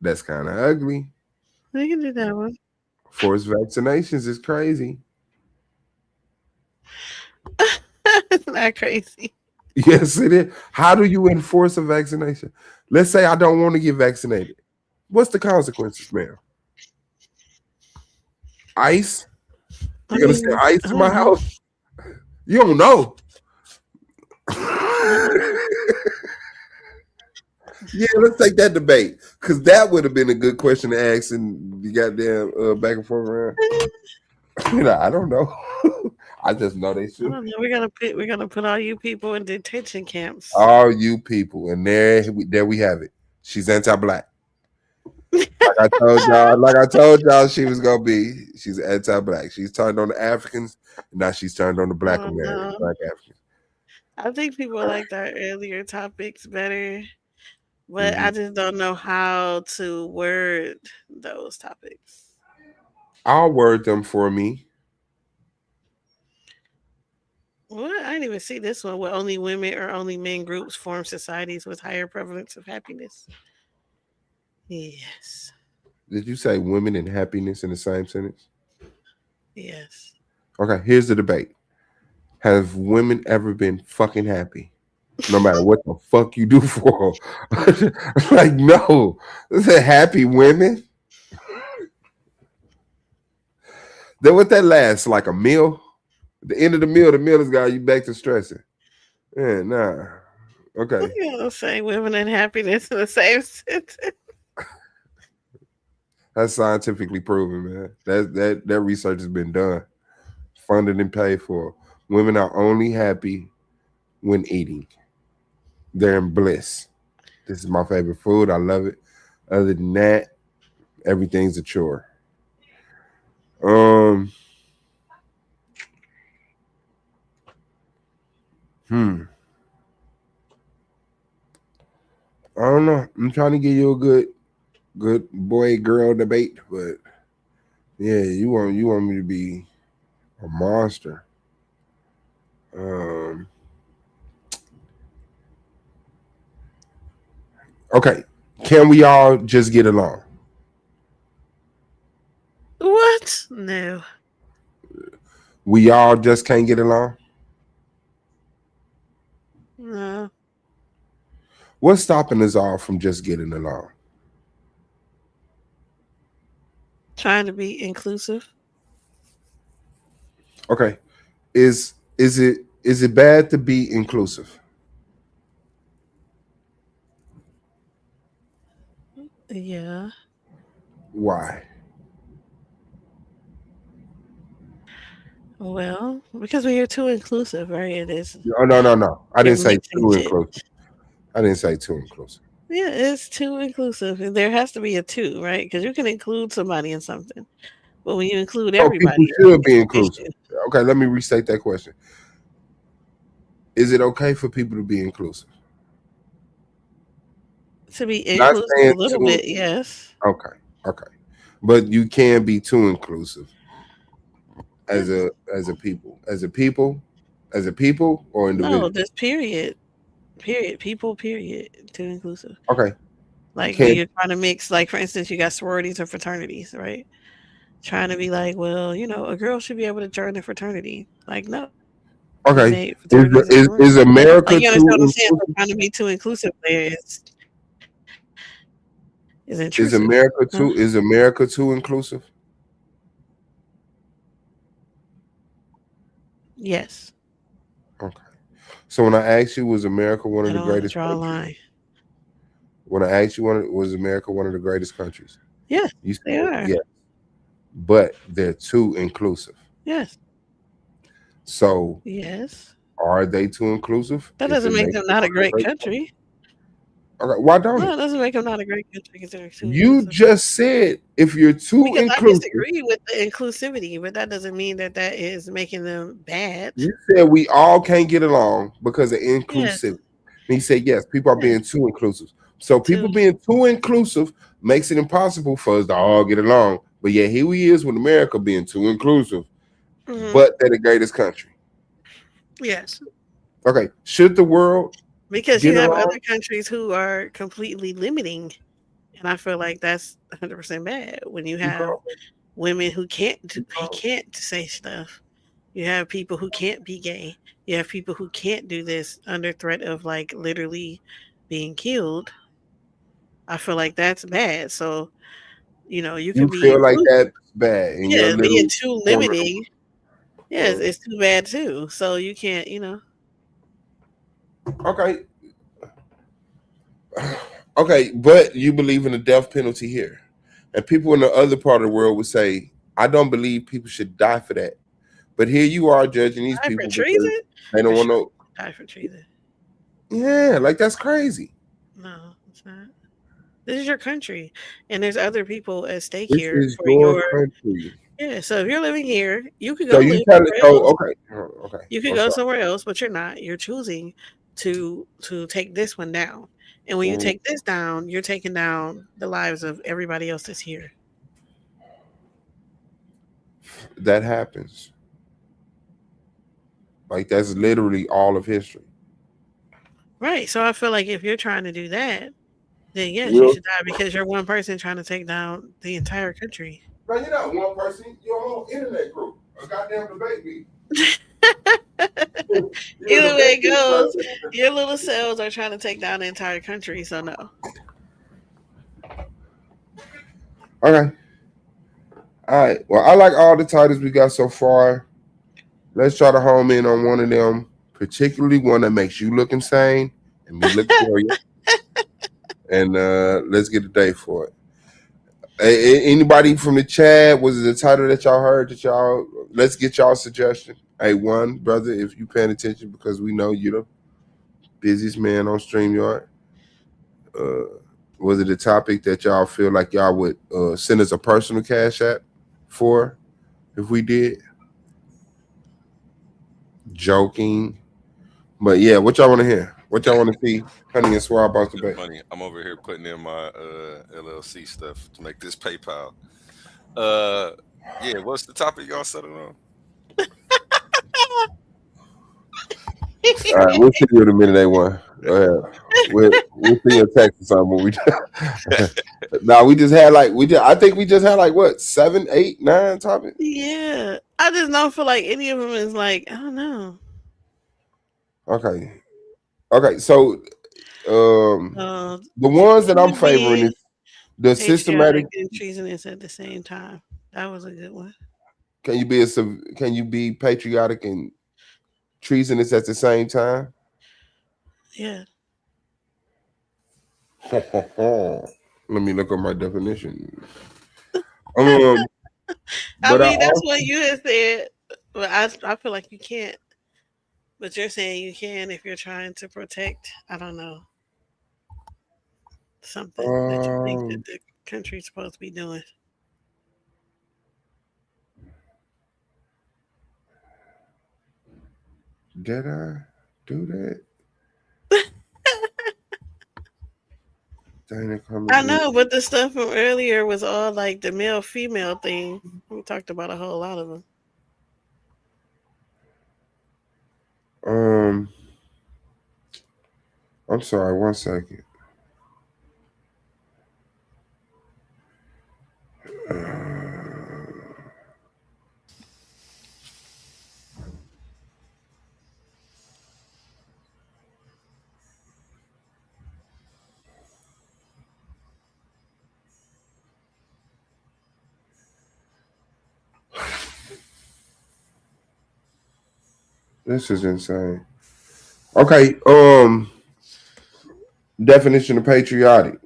that's kind of ugly. We can do that one. Forced vaccinations is crazy. It's not crazy. Yes, it is. How do you enforce a vaccination? Let's say I don't want to get vaccinated. What's the consequences, ma'am? Ice? You're gonna send ice to my house? You don't know. Yeah, let's take that debate because that would have been a good question to ask and you goddamn back and forth around. I don't know. I just know they should. We're gonna put all you people in detention camps. All you people, and there we have it. She's anti-black. Like I told y'all, she was gonna be. She's anti-black. She's turned on the Africans. Now she's turned on the Black Americans, Black Africans. I think people liked our earlier topics better, but I just don't know how to word those topics. I'll word them for me. What? I didn't even see this one. Will only women or only men groups form societies with higher prevalence of happiness? Yes. Did you say women and happiness in the same sentence? Yes. Okay, here's the debate. Have women ever been fucking happy? No matter what the fuck you do for them. Like, no. Is it happy women? Then what that lasts like a meal? The end of the meal has got you back to stressing. Yeah, nah. Okay. You know, say women and happiness in the same sentence. That's scientifically proven, man. That research has been done, funded and paid for. Women are only happy when eating. They're in bliss. This is my favorite food. I love it. Other than that, everything's a chore. Um hmm. I don't know. I'm trying to give you a good boy girl debate, but yeah, you want me to be a monster. Um okay. Can we all just get along? What? No. We all just can't get along? No. What's stopping us all from just getting along? Trying to be inclusive. Okay. Is it bad to be inclusive? Yeah. Why? Well, because when you're too inclusive, right? It is. Oh, no. I You're didn't say mixing too shit. inclusive. I didn't say too inclusive. Yeah, it's too inclusive. And there has to be a two, right? Because you can include somebody in something. But when you include Oh, people everybody, should be it's an inclusive. issue. Okay, let me restate that question. Is it okay for people to be inclusive? To be Not inclusive a saying little too. bit, yes. Okay. But you can be too inclusive as Yes. a people. As a people or individual. No, just period. Period. People, period. Too inclusive. Okay. Like when Can you're trying to mix, like for instance, you got sororities or fraternities, right? Trying to be like, well, you know, a girl should be able to join a fraternity. Like, no, we okay. made fraternities and Is sororities. Like, America you too understand what I'm saying? So inclusive? trying to be too inclusive there is Is intrusive. America Huh? too inclusive? Yes. Okay. So when I asked you, was America one I of the don't want to greatest draw a countries? line. When I asked you, was America one of the greatest countries? Yes, You they said are. yes, but they're too inclusive. Yes. So Yes. are they too inclusive? That If doesn't it make makes them it not a one of the great greatest countries? country. Okay, why don't No, it? it doesn't make them not a great country because they're too You inclusive. just said if you're too Because I inclusive, disagree with the inclusivity, but that doesn't mean that that is making them bad. you said we all can't get along because of Yes. inclusivity. And he said, yes, people are Yes. being too inclusive. So people Too. being too inclusive makes it impossible for us to all get along. But yeah, here we is with America being too inclusive, Mhm. but they're the greatest country. Yes. Okay, should the world Because you get have along? other countries who are completely limiting, and I feel like that's 100% bad when you have women who can't say stuff. You have people who can't be gay. You have people who can't do this under threat of like literally being killed. I feel like that's bad. So, you know, you You can be feel like inclusive. that's bad in your Yeah, being little too corner of the limiting, yes, it's too bad too. So you can't, you know. world. Okay. Okay, but you believe in the death penalty here. And people in the other part of the world would say, I don't believe people should die for that. But here you are judging these Die for people because treason? they don't For want sure. to. Die for treason. Yeah, like that's crazy. No, it's not. This is your country, and there's other people at stake This here is for your your. country. Yeah, so if you're living here, you could So go you live tell it. somewhere So else. okay, okay. You could I'm go sorry. somewhere else, but you're not. You're choosing to take this one down. And when you Mhm. take this down, you're taking down the lives of everybody else that's here. That happens. Like that's literally all of history. Right. So I feel like if you're trying to do that, then yes, you Will should die because you're one person trying to take down the entire country. now you're not one person. Your whole internet group, a goddamn debate me. Either way it goes, your little cells are trying to take down the entire country. So no. Okay. All right. Well, I like all the titles we got so far. Let's try to home in on one of them, particularly one that makes you look insane and me look curious. And let's get a date for it. Anybody from the chat? Was it the title that y'all heard that y'all? Let's get y'all suggestion. Hey, one brother, if you paying attention, because we know you're the busiest man on StreamYard. Was it a topic that y'all feel like y'all would send us a personal cash app for if we did? Joking. But yeah, what y'all want to hear? What y'all want to see Honey and Swab about debate? Funny. I'm over here putting in my LLC stuff to make this PayPal. Yeah, what's the topic y'all settled on? All right, we'll see you in a minute, A1. Go ahead. We'll see your text or something when we Nah, we just had like I think we just had like what 7, 8, 9 topics. Yeah, I just don't feel like any of them is like, I don't know. Okay. So the ones that I'm favoring is the systematic and treasonous at the same time. That was a good one. Can you be patriotic and treasonous at the same time? Yeah. Let me look up my definition. I mean, that's what you had said. But I feel like you can't. But you're saying you can if you're trying to protect, I don't know, something that you think that the country's supposed to be doing. Did I do that? I know, but the stuff from earlier was all like the male-female thing. We talked about a whole lot of them. I'm sorry, 1 second. This is insane. Okay, definition of patriotic.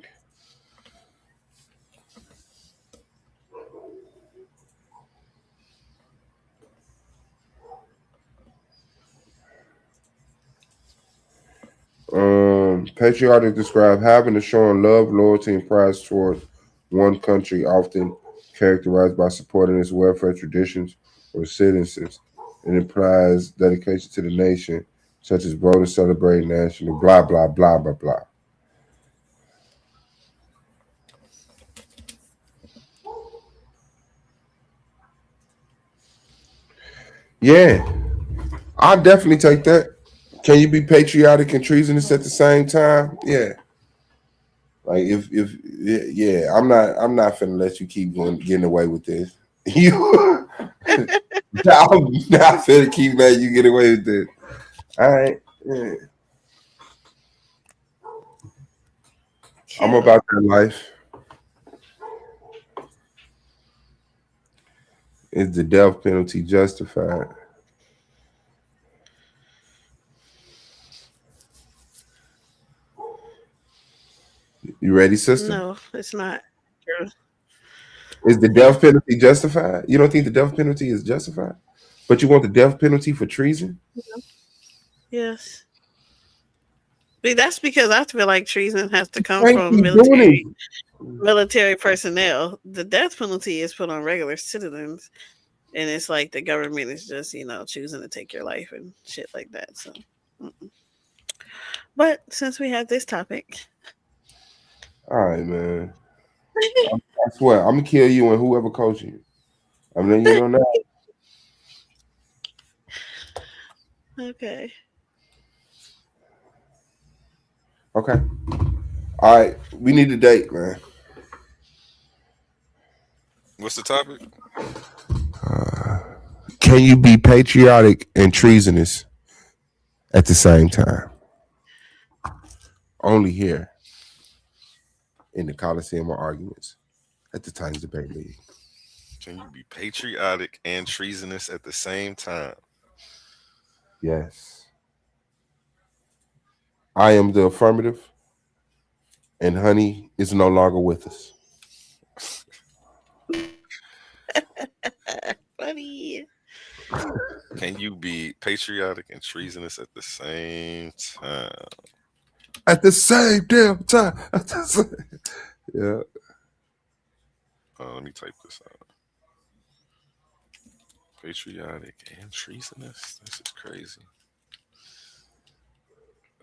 Patriotic describe having or showing love, loyalty, and pride towards one country, often characterized by supporting its welfare traditions or citizens. It implies dedication to the nation, such as voting, celebrating national, blah, blah, blah, blah, blah. Yeah, I'll definitely take that. Can you be patriotic and treasonous at the same time? Yeah. Like if yeah, I'm not finna let you keep getting away with this. You I'm not finna keep letting you get away with this. All right. Yeah. I'm about that life. Is the death penalty justified? You ready, sister? No, it's not true. Is the death penalty justified? You don't think the death penalty is justified? But you want the death penalty for treason? Yes. But that's because I feel like treason has to come Why from you military personnel. The death penalty is put on regular citizens, and it's like the government is just, choosing to take your life and shit like that. So, but since we have this topic, all right, man. I swear, I'm gonna kill you and whoever coaching you. I'm letting you know now. Okay. Okay. All right. We need a date, man. What's the topic? Can you be patriotic and treasonous at the same time? Only here in the Coliseum of Arguments at the Titans Debate League. Can you be patriotic and treasonous at the same time? Yes. I am the affirmative, and honey is no longer with us. Funny. Can you be patriotic and treasonous at the same time? At the same damn time. Yeah. Let me type this out. Patriotic and treasonous. This is crazy.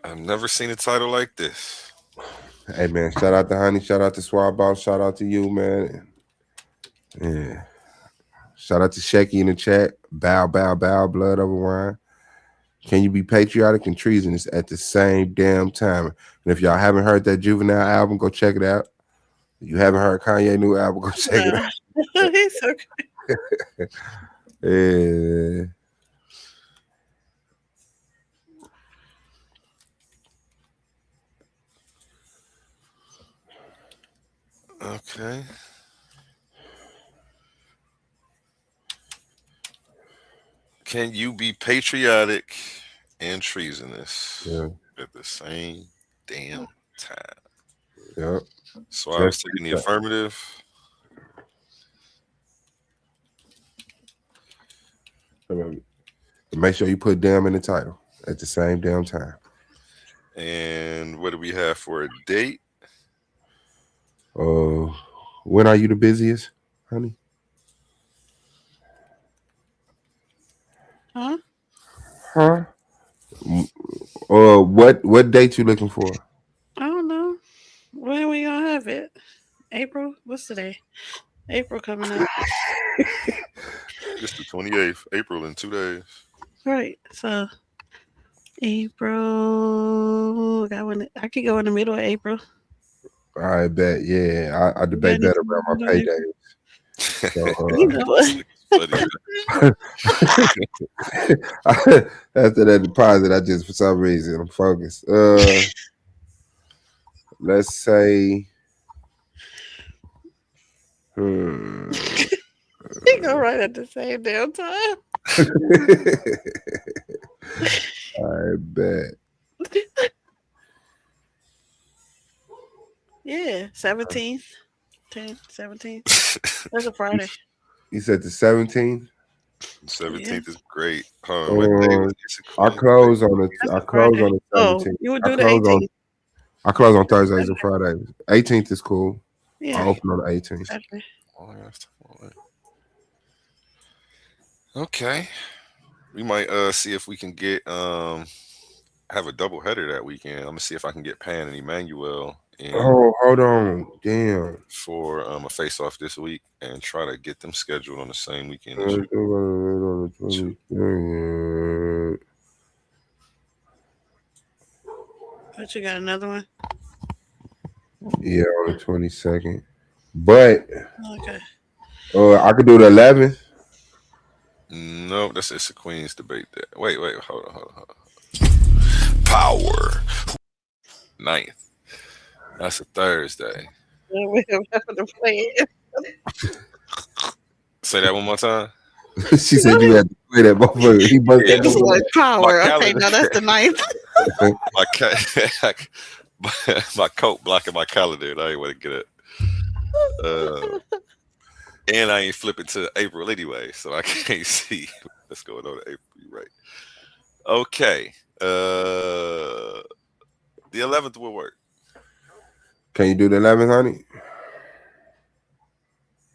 I've never seen a title like this. Hey man, shout out to Honey, shout out to Swab Boss, shout out to you, man. Yeah. Shout out to Shecky in the chat. Bow, bow, bow, blood over wine. Can you be patriotic and treasonous at the same damn time? And if y'all haven't heard that Juvenile album, go check it out. If you haven't heard Kanye new album, go check it out. He's so Yeah. Okay. Can you be patriotic and treasonous at the same damn time? Yep. So I was taking the affirmative. Make sure you put damn in the title at the same damn time. And what do we have for a date? When are you the busiest, honey? Huh? What date you looking for? I don't know. When we gonna have it? April? What's today? April coming up. It's the 28th, April in 2 days. Right. So April. I could go in the middle of April. I bet. Yeah, I debate that around my paydays. So, You know what? after that deposit, I just for some reason I'm focused. Let's say He go right at the same damn time. I bet. Yeah, 17th. 17th. That's a Friday. You said the 17th? 17th is great. I close on the 17th. You would do the 18th. I close on Thursdays and Fridays. 18th is cool. Yeah. I open on the 18th. Saturday. Okay. We might see if we can get have a double header that weekend. I'm gonna see if I can get Pan and Emmanuel in hold on. Damn. for a face off this week and try to get them scheduled on the same weekend. But you got another one? Yeah, on the 22nd. But Okay. I could do the 11th. No, it's a Queen's debate. Wait, hold on. Power 9th. That's a Thursday. We have to play it. Say that one more time. She said you had to play that motherfucker. He broke that This is like Power. My Okay, now that's the 9th. my coat blocking my calendar, and I ain't want to get it. And I ain't flipping to April anyway, so I can't see what's going on in April. You're right. Okay. The 11th will work. Can you do the 11th, honey?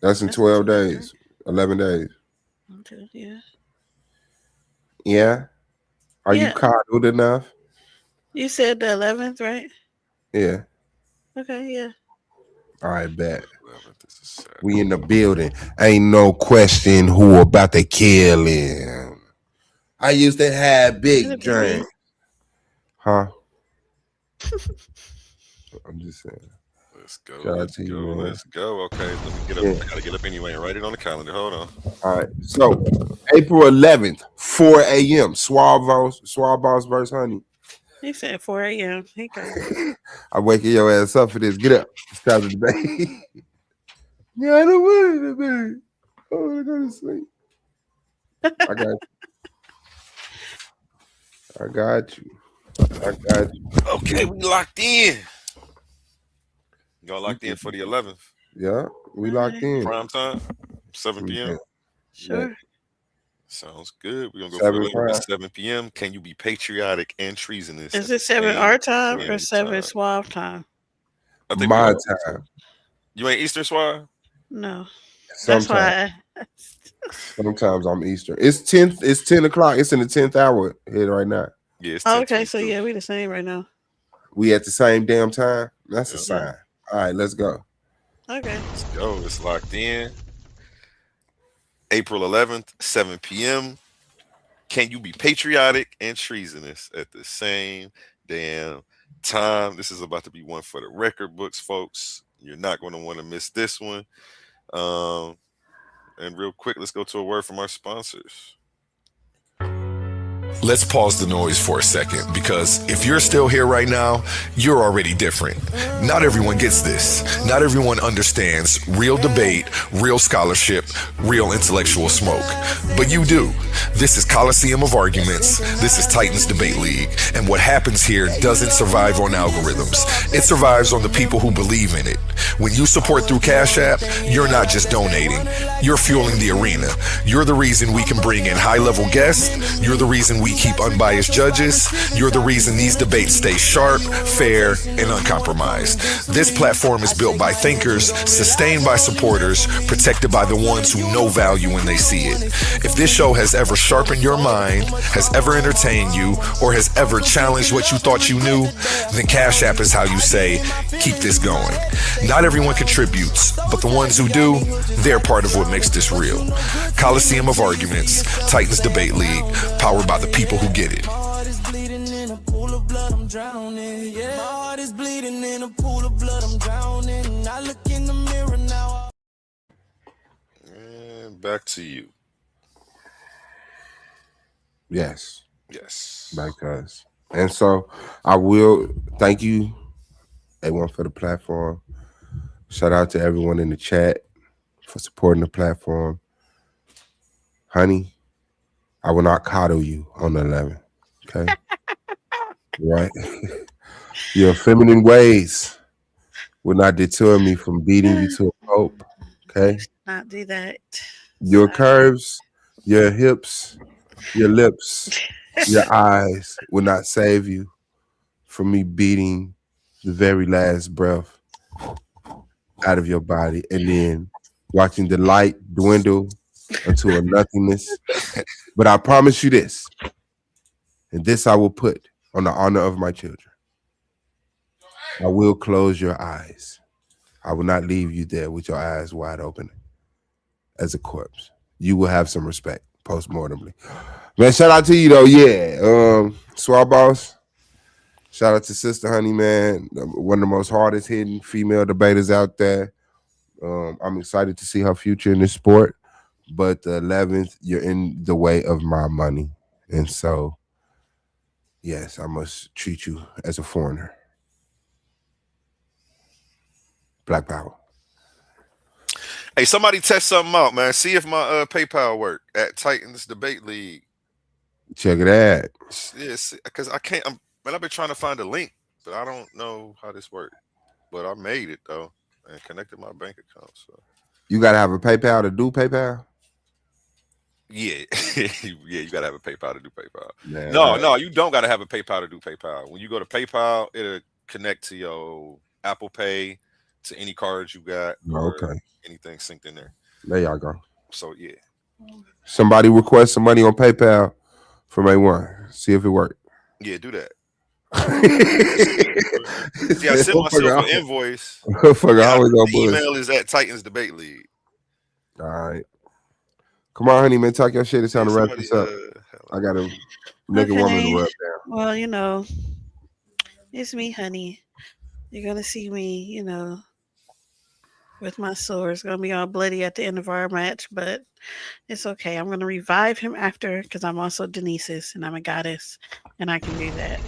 That's in 12 days. 11 days. Yeah. Yeah? Are you coddled enough? You said the 11th, right? Yeah. Okay, yeah. All right, bet. We in the building. Ain't no question who about to kill him. I used to have big dreams. Huh? I'm just saying. Let's go. Let's go. Okay, let me get up. I gotta get up anyway and write it on the calendar. Hold on. All right. So April 11th, 4 a.m. Swab Boss versus Honey. He said 4 a.m. He got I'm waking your ass up for this. Get up. It's time to debate. Yeah, I don't want to debate. Oh, I go to sleep. I got you. I got you. I got you. Okay, we locked in. Y'all locked in for the 11th. Yeah, we locked in. Prime time, 7 p.m. Yeah. Sure. Sounds good. We're gonna go 7 for 11 prime. to 7 p.m. Can you be patriotic and treasonous? Is at it the 7 same our time or damn 7 time? Suave time? I think My we are. time. You ain't Eastern Swire? No. That's Sometimes, why. sometimes I'm Eastern. It's 10. It's 10 o'clock. It's in the 10th hour here right now. Yeah, it's Okay, so 10:22. yeah, we the same right now. We at the same damn time. That's a Yeah. sign. All right, let's go. Okay. Let's go. It's locked in. April 11th, 7 p.m. Can you be patriotic and treasonous at the same damn time? This is about to be one for the record books, folks. You're not going to want to miss this one. And real quick, let's go to a word from our sponsors. Let's pause the noise for a second, because if you're still here right now, you're already different. Not everyone gets this. Not everyone understands real debate, real scholarship, real intellectual smoke. But you do. This is Coliseum of Arguments. This is Titans Debate League. And what happens here doesn't survive on algorithms. It survives on the people who believe in it. When you support through Cash App, you're not just donating. You're fueling the arena. You're the reason we can bring in high-level guests. You're the reason we keep unbiased judges. You're the reason these debates stay sharp, fair, and uncompromised. This platform is built by thinkers, sustained by supporters, protected by the ones who know value when they see it. If this show has ever sharpened your mind, has ever entertained you, or has ever challenged what you thought you knew, then Cash App is how you say, keep this going. Not everyone contributes, but the ones who do, they're part of what makes this real. Coliseum of Arguments, Titans Debate League, powered by the people who get it. My heart is bleeding in a pool of blood, I'm drowning. Yeah, my heart is bleeding in a pool of blood, I'm drowning. I look in the mirror now. And back to you. Yes, Yes. back to us. And so I will thank you, everyone, for the platform. Shout out to everyone in the chat for supporting the platform. Honey, I will not coddle you on the 11th. Okay. Right. Your feminine ways will not deter me from beating you to a pulp. Okay. Not do that. Your curves, your hips, your lips, your eyes will not save you from me beating the very last breath out of your body and then watching the light dwindle into a nothingness. But I promise you this, and this I will put on the honor of my children. I will close your eyes. I will not leave you there with your eyes wide open as a corpse. You will have some respect post-mortemly. Man, shout out to you though. Yeah. Swab Boss. Shout out to Sister Honey, man. One of the most hardest hitting female debaters out there. I'm excited to see her future in this sport. But the 11th, you're in the way of my money. And so, yes, I must treat you as a foreigner. Black power. Hey, somebody test something out, man. See if my PayPal work at Titans Debate League. Check it out. Yes, because I can't. I've been trying to find a link, but I don't know how this works. But I made it though and connected my bank account. So You got to have a PayPal to do PayPal? yeah, yeah, you gotta have a PayPal to do PayPal. Man, No, you don't gotta have a PayPal to do PayPal. When you go to PayPal, it'll connect to your Apple Pay, to any cards you got, or Okay. anything synced in there. There y'all go. So yeah. Somebody request some money on PayPal from A1. See if it worked. Yeah, do that. See, See, I sent myself an invoice. Fucker, I always The go bullshit. email is at Titans Debate League. All right. Come on, honey, man. Talk your shit. It's time to wrap this up. I got a nigga woman to rub down. Well, you know, it's me, honey. You're gonna see me, you know, with my sword. It's gonna be all bloody at the end of our match, but it's okay. I'm gonna revive him after because I'm also Denise's and I'm a goddess and I can do that.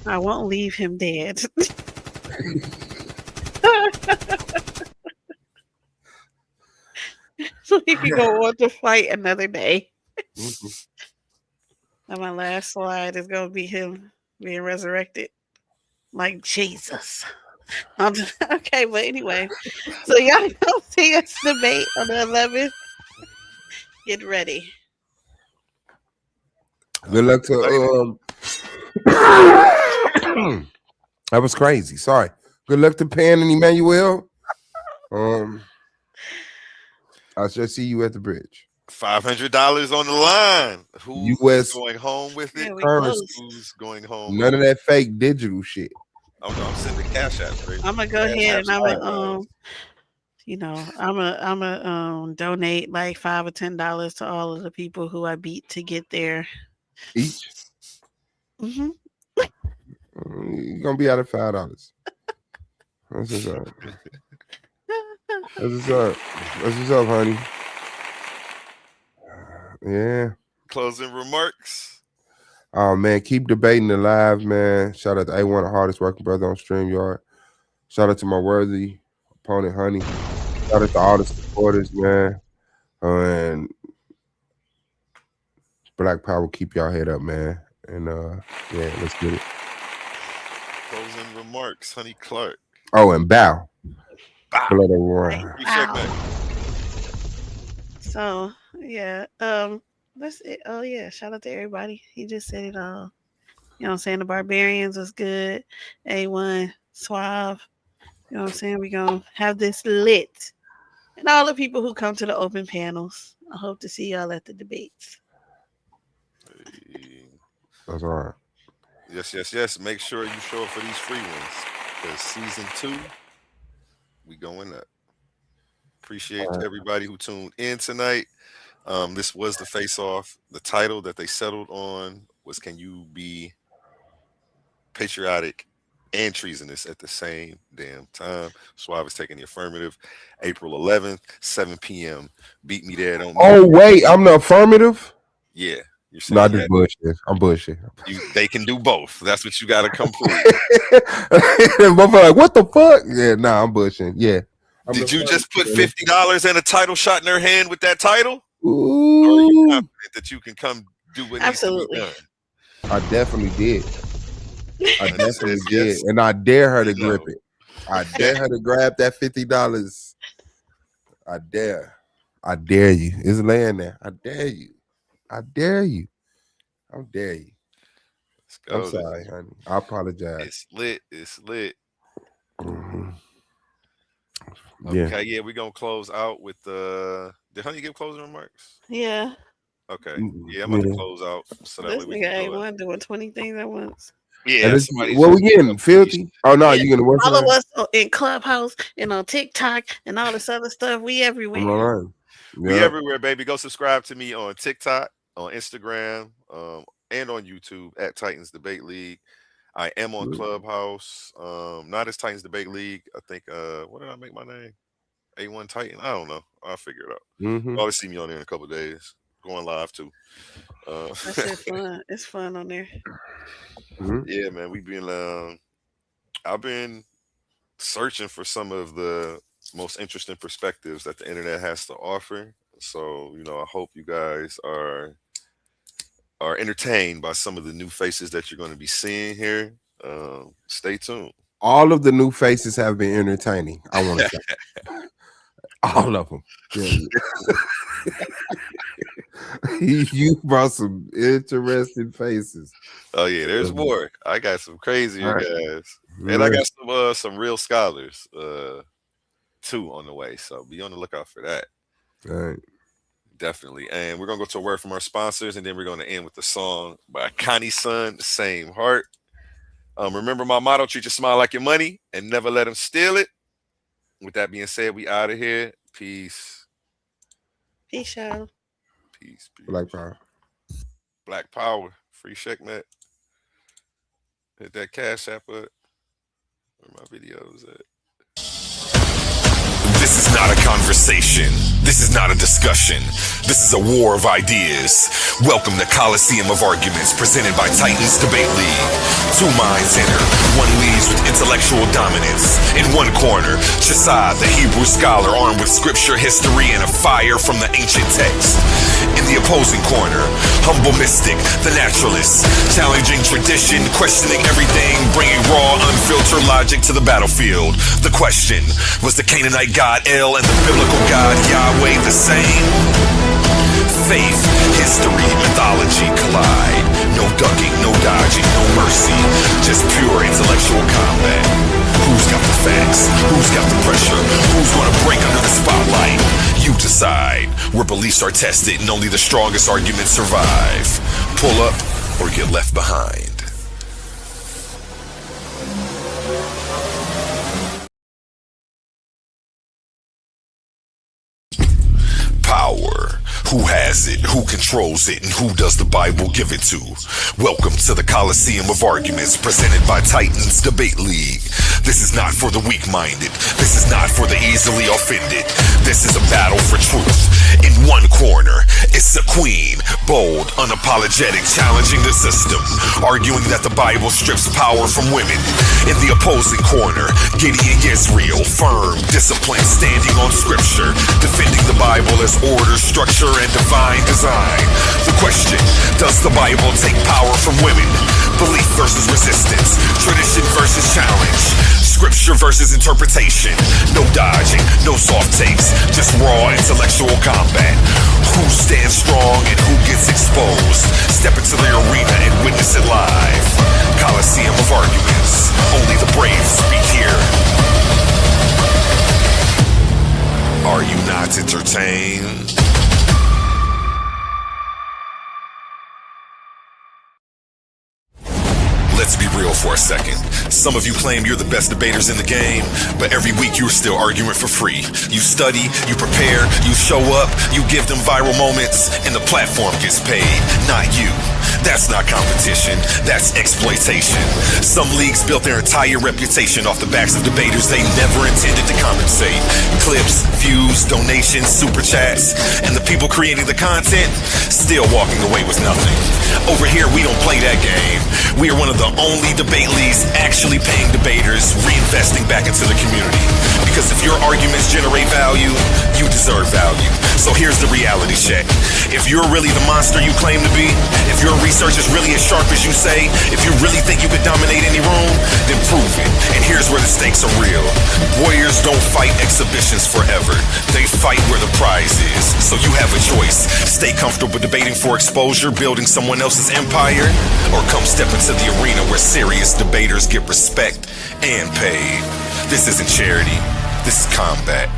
I won't leave him dead. so he can go on to fight another day. Mhm. And my last slide is gonna be him being resurrected like Jesus. Okay, but anyway, so y'all go see us debate on the 11th. Get ready. Good luck to that was crazy. Sorry. Good luck to Pan and Emmanuel. I shall see you at the bridge. $500 on the line. Who's US going home with it? Yeah, we currency. close. Who's going home? None of that fake digital shit. Oh no, I'm sending cash apps, baby. I'm gonna go Cash ahead and apps, I'm gonna donate like $5 or $10 to all of the people who I beat to get there. Each. Hmm You're gonna be out of $5. That's what's up. That's what's up. That's what's up, honey. Yeah. Closing remarks. Oh man, keep debating alive, man. Shout out to A1, the hardest working brother on StreamYard. Shout out to my worthy opponent, Honey. Shout out to all the supporters, man. And Black Power, keep y'all head up, man. And yeah, let's get it. Closing remarks. Honey Clark. Oh, and bow. Bow. Blood of Warren. Free check back. So yeah, that's it. Oh yeah, shout out to everybody. He just said it all. You know what I'm saying? The Barbarians was good. A1, Suave. You know what I'm saying? We're gonna have this lit. And all the people who come to the open panels. I hope to see y'all at the debates. Hey. That's all right. Yes. Make sure you show up for these free ones. Because season 2, we going up. Appreciate everybody who tuned in tonight. This was the face-off. The title that they settled on was "Can you be patriotic and treasonous at the same damn time?" Suave is taking the affirmative. April 11th, 7 p.m. Beat me there. Don't. Oh wait, I'm the affirmative. Yeah. You're saying No, I just bullshit. I'm bullshit. they can do both. That's what you got to come prove. Both are like, what the fuck? Yeah, nah, I'm bullshitting. Yeah. Did you just put $50 and a title shot in their hand with that title? Ooh. Or are you confident that you can come do what needs to be done? I definitely did. I And definitely says did. yes. And I dare her to No. grip it. I dare her to grab that $50. I dare. I dare you. It's laying there. I dare you. I dare you. I dare you. Let's go. I'm sorry, honey. I apologize. It's lit. It's lit. Mhm. Yeah. Okay, yeah, we're gonna close out with did Honey give closing remarks? Yeah. Okay. Mm, Yeah, I'm gonna yeah. close out so that This way we nigga can ain't go. one doing 20 things at once. Yeah, And it's, somebody what we should- getting? Filthy? Oh no, Yeah. you gonna work Follow us in Clubhouse and on TikTok and all this other stuff. We everywhere. All right. We Yeah. everywhere, baby. Go subscribe to me on TikTok, on Instagram, and on YouTube at Titans Debate League. I am on Good. Clubhouse. Not as Titans Debate League. I think what did I make my name? A1 Titan. I don't know. I'll figure it out. Mhm. Probably see me on there in a couple of days. Going live too. That shit fun. It's fun on there. Mhm. Yeah, man. We've been I've been searching for some of the most interesting perspectives that the internet has to offer. So, I hope you guys are entertained by some of the new faces that you're going to be seeing here. Stay tuned. All of the new faces have been entertaining. I want to say all of them. Yeah. You brought some interesting faces. Oh yeah, there's more. I got some crazier All right. guys, and I got some real scholars too on the way. So be on the lookout for that. All right. Definitely. And we're gonna go to a word from our sponsors, and then we're gonna end with the song by Connie Sun, "The Same Heart." Remember my motto: treat your smile like your money, and never let them steal it. With that being said, we out of here. Peace. Peace out. Peace. Black Power. Black Power. Free checkmate. Hit that Cash App up. Where my videos at? This is not a conversation. This is not a discussion. This is a war of ideas. Welcome to Coliseum of Arguments, presented by Titans Debate League. Two minds enter, Everyone leads with intellectual dominance. In one corner, Shesad, the Hebrew scholar armed with scripture, history, and a fire from the ancient text. In the opposing corner, humble mystic, the naturalist, challenging tradition, questioning everything, bringing raw, unfiltered logic to the battlefield. The question, was the Canaanite god El and the biblical god Yahweh the same? Faith, history, mythology collide. No ducking, no dodging, no mercy. Just pure intellectual combat. Who's got the facts? Who's got the pressure? Who's gonna break under the spotlight? You decide. Where beliefs are tested and only the strongest arguments survive. Pull up or get left behind. Power. Who has it? Who controls it? And who does the Bible give it to? Welcome to the Coliseum of Arguments presented by Titans Debate League. This is not for the weak-minded. This is not for the easily offended. This is a battle for truth. In one corner, it's a queen, bold, unapologetic, challenging the system, arguing that the Bible strips power from women. In the opposing corner, Gideon Yisrael, firm, disciplined, standing on scripture, defending the Bible as order, structure, and divine design. The question, does the Bible take power from women? Belief versus resistance, tradition versus challenge, scripture versus interpretation. No dodging, no soft takes, just raw intellectual combat. Who stands strong and who gets exposed? Step into the arena and witness it live. Coliseum of Arguments, only the brave speak here. Are you not entertained? Let's be real for a second. Some of you claim you're the best debaters in the game, but every week you're still arguing for free. You study, you prepare, you show up, you give them viral moments, and the platform gets paid, not you. That's not competition, that's exploitation. Some leagues built their entire reputation off the backs of debaters they never intended to compensate. Clips, views, donations, super chats, and the people creating the content still walking away with nothing. Over here, we don't play that game. We are one of the only debate leagues actually paying debaters, reinvesting back into the community. Because if your arguments generate value, you deserve value. So here's the reality check. If you're really the monster you claim to be, if your research is really as sharp as you say, if you really think you could dominate any room, then prove it. And here's where the stakes are real. Warriors don't fight exhibitions forever. They fight where the prize is. So you have a choice. Stay comfortable debating for exposure, building someone else's empire, or come step into the arena where serious debaters get respect and paid. This isn't charity. This is combat.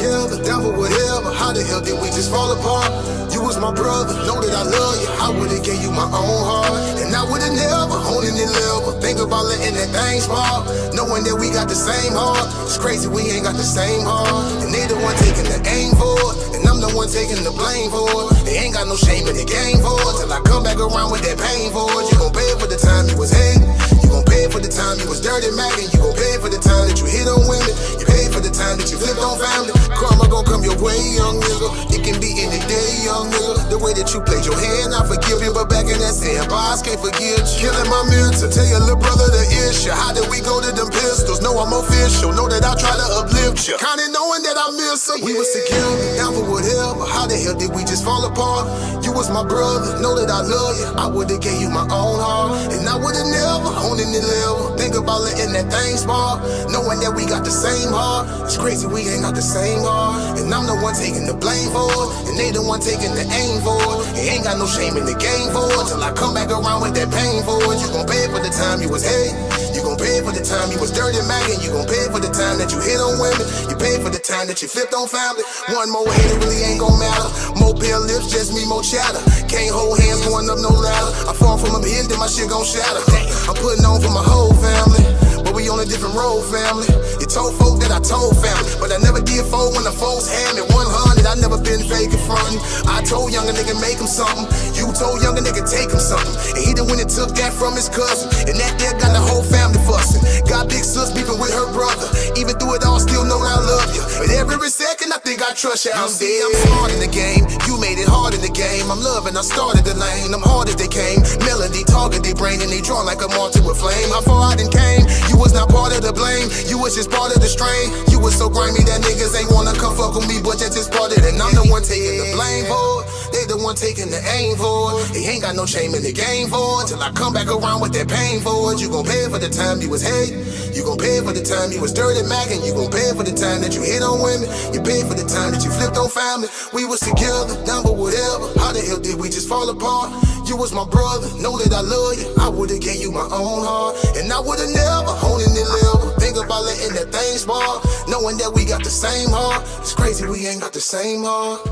The devil, whatever, how the hell did we just fall apart? You was my brother, know that I love you. I would've gave you my own heart, and I would've never honed it level. Think about letting that thing small, knowing that we got the same heart. It's crazy we ain't got the same heart, and they the one taking the aim for it, and I'm the one taking the blame for it. They ain't got no shame in the game for it, till I come back around with that pain for it. You gon' pay for the time you was hating, you gon' pay for the time you was dirty macking, you gon' pay for the time that you hit on women, you pay for the time that you flipped on family. Karma gon' come your way, young nigga. It can be any day, young nigga. The way that you played your hand, I forgive you, but back in that sandbox, can't forget you. Killing my mentor, tell your little brother the issue. How did we go to them pistols? Know I'm official, know that I try to uplift you. Kinda knowing that I miss her. We was together, down for whatever. How the hell did we just fall apart? You was my brother, know that I love you. I would've gave you my own heart, and I would've never honed in the level. Think about letting that thing small, knowing that we got the same heart. It's crazy we ain't got the same heart, and I'm the one taking the blame for it, and they the one taking the aim for it. They ain't got no shame in the game for it, till I come back around with that pain for it. You gon' pay for the time you was hating, you gon' pay pay for the time you was dirty macking. You gon' pay for the time that you hit on women. You pay for the time that you flipped on family. One more hate, it really ain't gon' matter. More pale lips, just me, more chatter. Can't hold hands going up no ladder. I fall from a hit, then my shit gon' shatter. I'm putting on for my whole family, but we on a different road, family. You told folk that I told family, but I never did fold when the folks had me 100. I never been fake in frontin'. I told younger nigga make him something. You told younger nigga take him something. And he the one that took that from his cousin. And that there got the whole family fussing. Got big sis beefing with her brother. Even through it all, still know I love you. But every second I think I trust you. I'm smart in the game. You made it hard in the game. I'm loving, I started the lane. I'm hard as they came. Melody target they brain and they draw like a martyr with flame. How far I done came. You was not part of the blame. You was just part of the strain. You was so grimy that niggas ain't wanna come fuck with me, but that's just part of it. And I'm the one taking the blame for it. They the one taking the aim for it. They ain't got no shame in the game for it. Till I come back around with that pain for it. You gon' pay for the time you was hate. You gon' pay for the time you was dirty macking. You gon' pay for the time that you hit on women. You pay for the time that you flipped on family. We was together, down for whatever. How the hell did we just fall apart? You was my brother, know that I love you. I would've gave you my own heart, and I would've never holding it level. Think about letting that thing spark, knowing that we got the same heart. It's crazy we ain't got the same heart.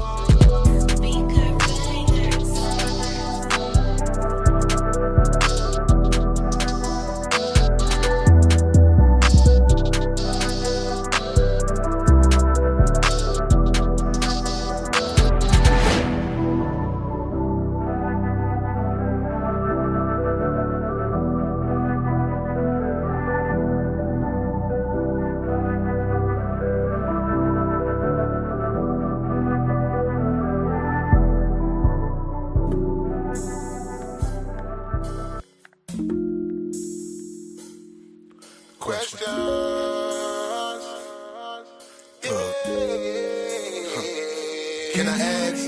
Can I ask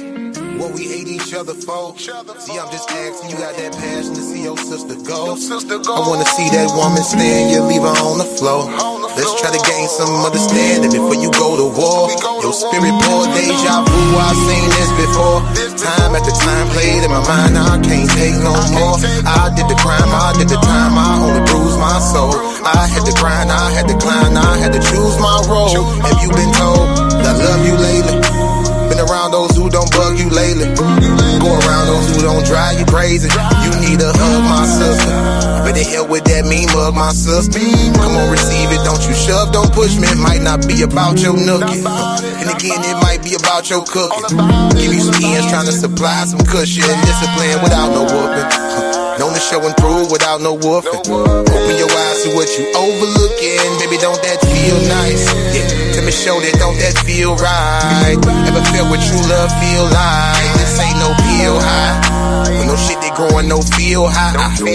what we hate each other for? See, I'm just asking, you got that passion to see your sister go. I wanna see that woman stand, you leave her on the floor. Let's try to gain some understanding before you go to war. Your spirit pour deja vu, I've seen this before. Time after time played in my mind, now I can't take no more. I did the crime, I did the time, I only bruised my soul. I had to grind, I had to climb, I had to choose my role. Have you been told that I love you lately? Been around those who don't bug you lately. Go around those who don't drive you crazy. You need a hug, my sister. But the hell with that mean mug, my sister. Come on, receive it, don't you shove, don't push me. It might not be about your nookie. And again, it might be about your cooking. Give you some ends, trying to supply some cushion. Discipline without no whooping. Known to show and prove without no woofing. Open your eyes to what you overlooking. Baby, don't that feel nice? Yeah, tell me, show that, don't that feel right? Ever felt what true love feel like? This ain't no pill high. When no shit they growing, no feel high. Keep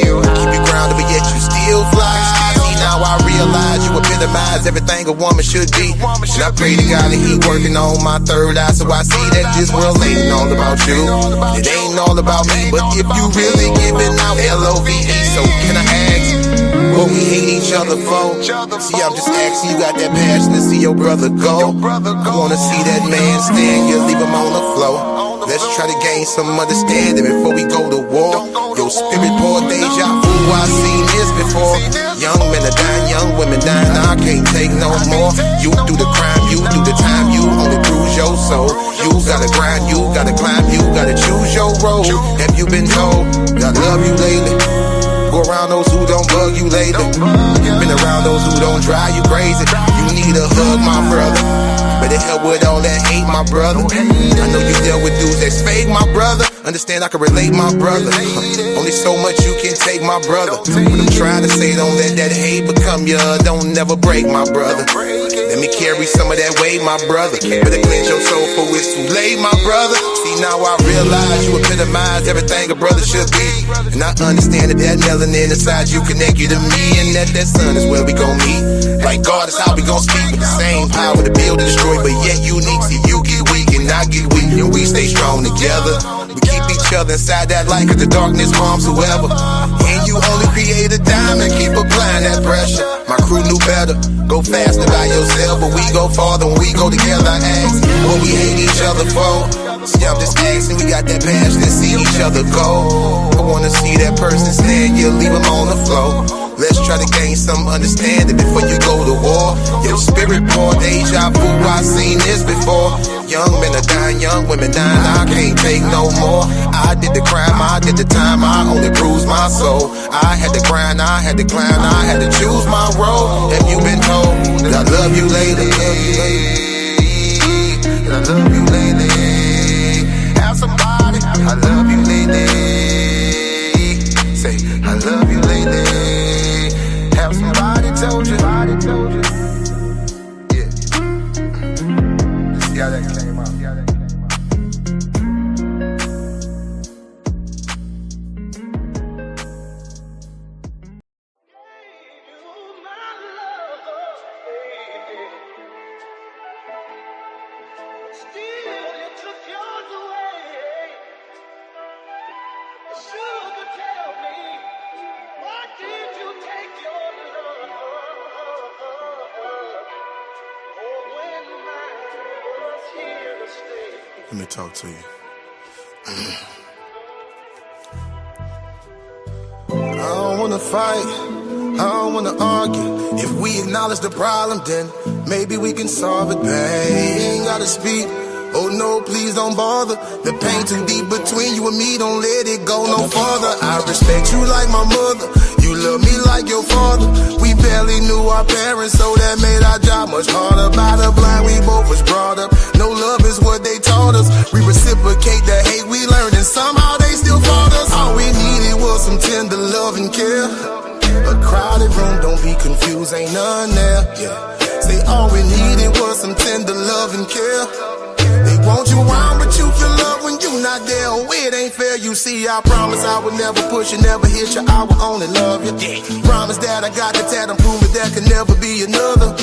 you grounded, but yet you still fly. See, now I realize you epitomize everything a woman should be. And I pray to God that he working on my third eye, so I see that this world ain't all about you. It ain't all about me, but if you really giving out LOVE, so can I ask what we hate each other for? See, I'm just asking, you got that passion to see your brother go. I wanna see that man stand, you leave him on the floor. Let's try to gain some understanding before we go to war. Your spirit pour deja vu, I've seen this before. Young men are dying, young women dying, I can't take no more. You do the crime, you do the time, you only bruise your soul. You gotta grind, you gotta climb, you gotta choose your road. Have you been told that I love you lately? Go around those who don't bug you lately. Been around those who don't drive you crazy. You need a hug, my brother. Better help with all that hate, my brother. I know you dealt with dudes that's fake, my brother. Understand I can relate, my brother. Only so much you can take, my brother. What I'm trying to say, don't let that hate become you. Don't never break, my brother. Let me carry some of that weight, my brother. Better cleanse your soul for it's too late, my brother. See, now I realize you epitomize everything a brother should be. And I understand that that melanin inside you connect you to me. And that sun is where we gon' meet. Like God is how we gon' speak. With the same power to build and destroy, but yet unique. See, you get weak and I get weak, and we stay strong together. We keep each other inside that light, cause the darkness harms whoever. And you only create a diamond, keep applying that pressure. My crew knew better, go faster by yourself, but we go farther when we go together. I ask what we hate each other for. See, I'm just asking, we got that passion to see each other go. I wanna see that person stand, you leave him on the floor. Let's try to gain some understanding before you go to war. Your spirit poor, deja vu, I seen this before. Young men are dying, young women dying, I can't take no more. I did the crime, I did the time, I only bruised my soul. I had to grind, I had to climb, I had to choose my road. Have you been told that I love you lately? That I love you lately. Have somebody, I love you lately. Say, I love you lately. Have somebody told you. Yeah. See how that came out. Let me talk to you. I don't wanna fight, I don't wanna argue. If we acknowledge the problem, then maybe we can solve it, babe. Ain't gotta speak. Oh no, please don't bother. The pain too deep between you and me, don't let it go no farther. I respect you like my mother, you love me like your father. We barely knew our parents, so that made our job much harder. By the blind, we both was brought up. No love is what they taught us. We reciprocate the hate we learned, and somehow they still fought us. All we needed was some tender love and care. A crowded room, don't be confused, ain't none there. Yeah. Say all we needed was some tender love and care. They want you around, but you feel love when you not there. Oh, it ain't fair, you see. I promise I would never push you, never hit you. I will only love you. Promise that I got the tat and prove it, there can never be another.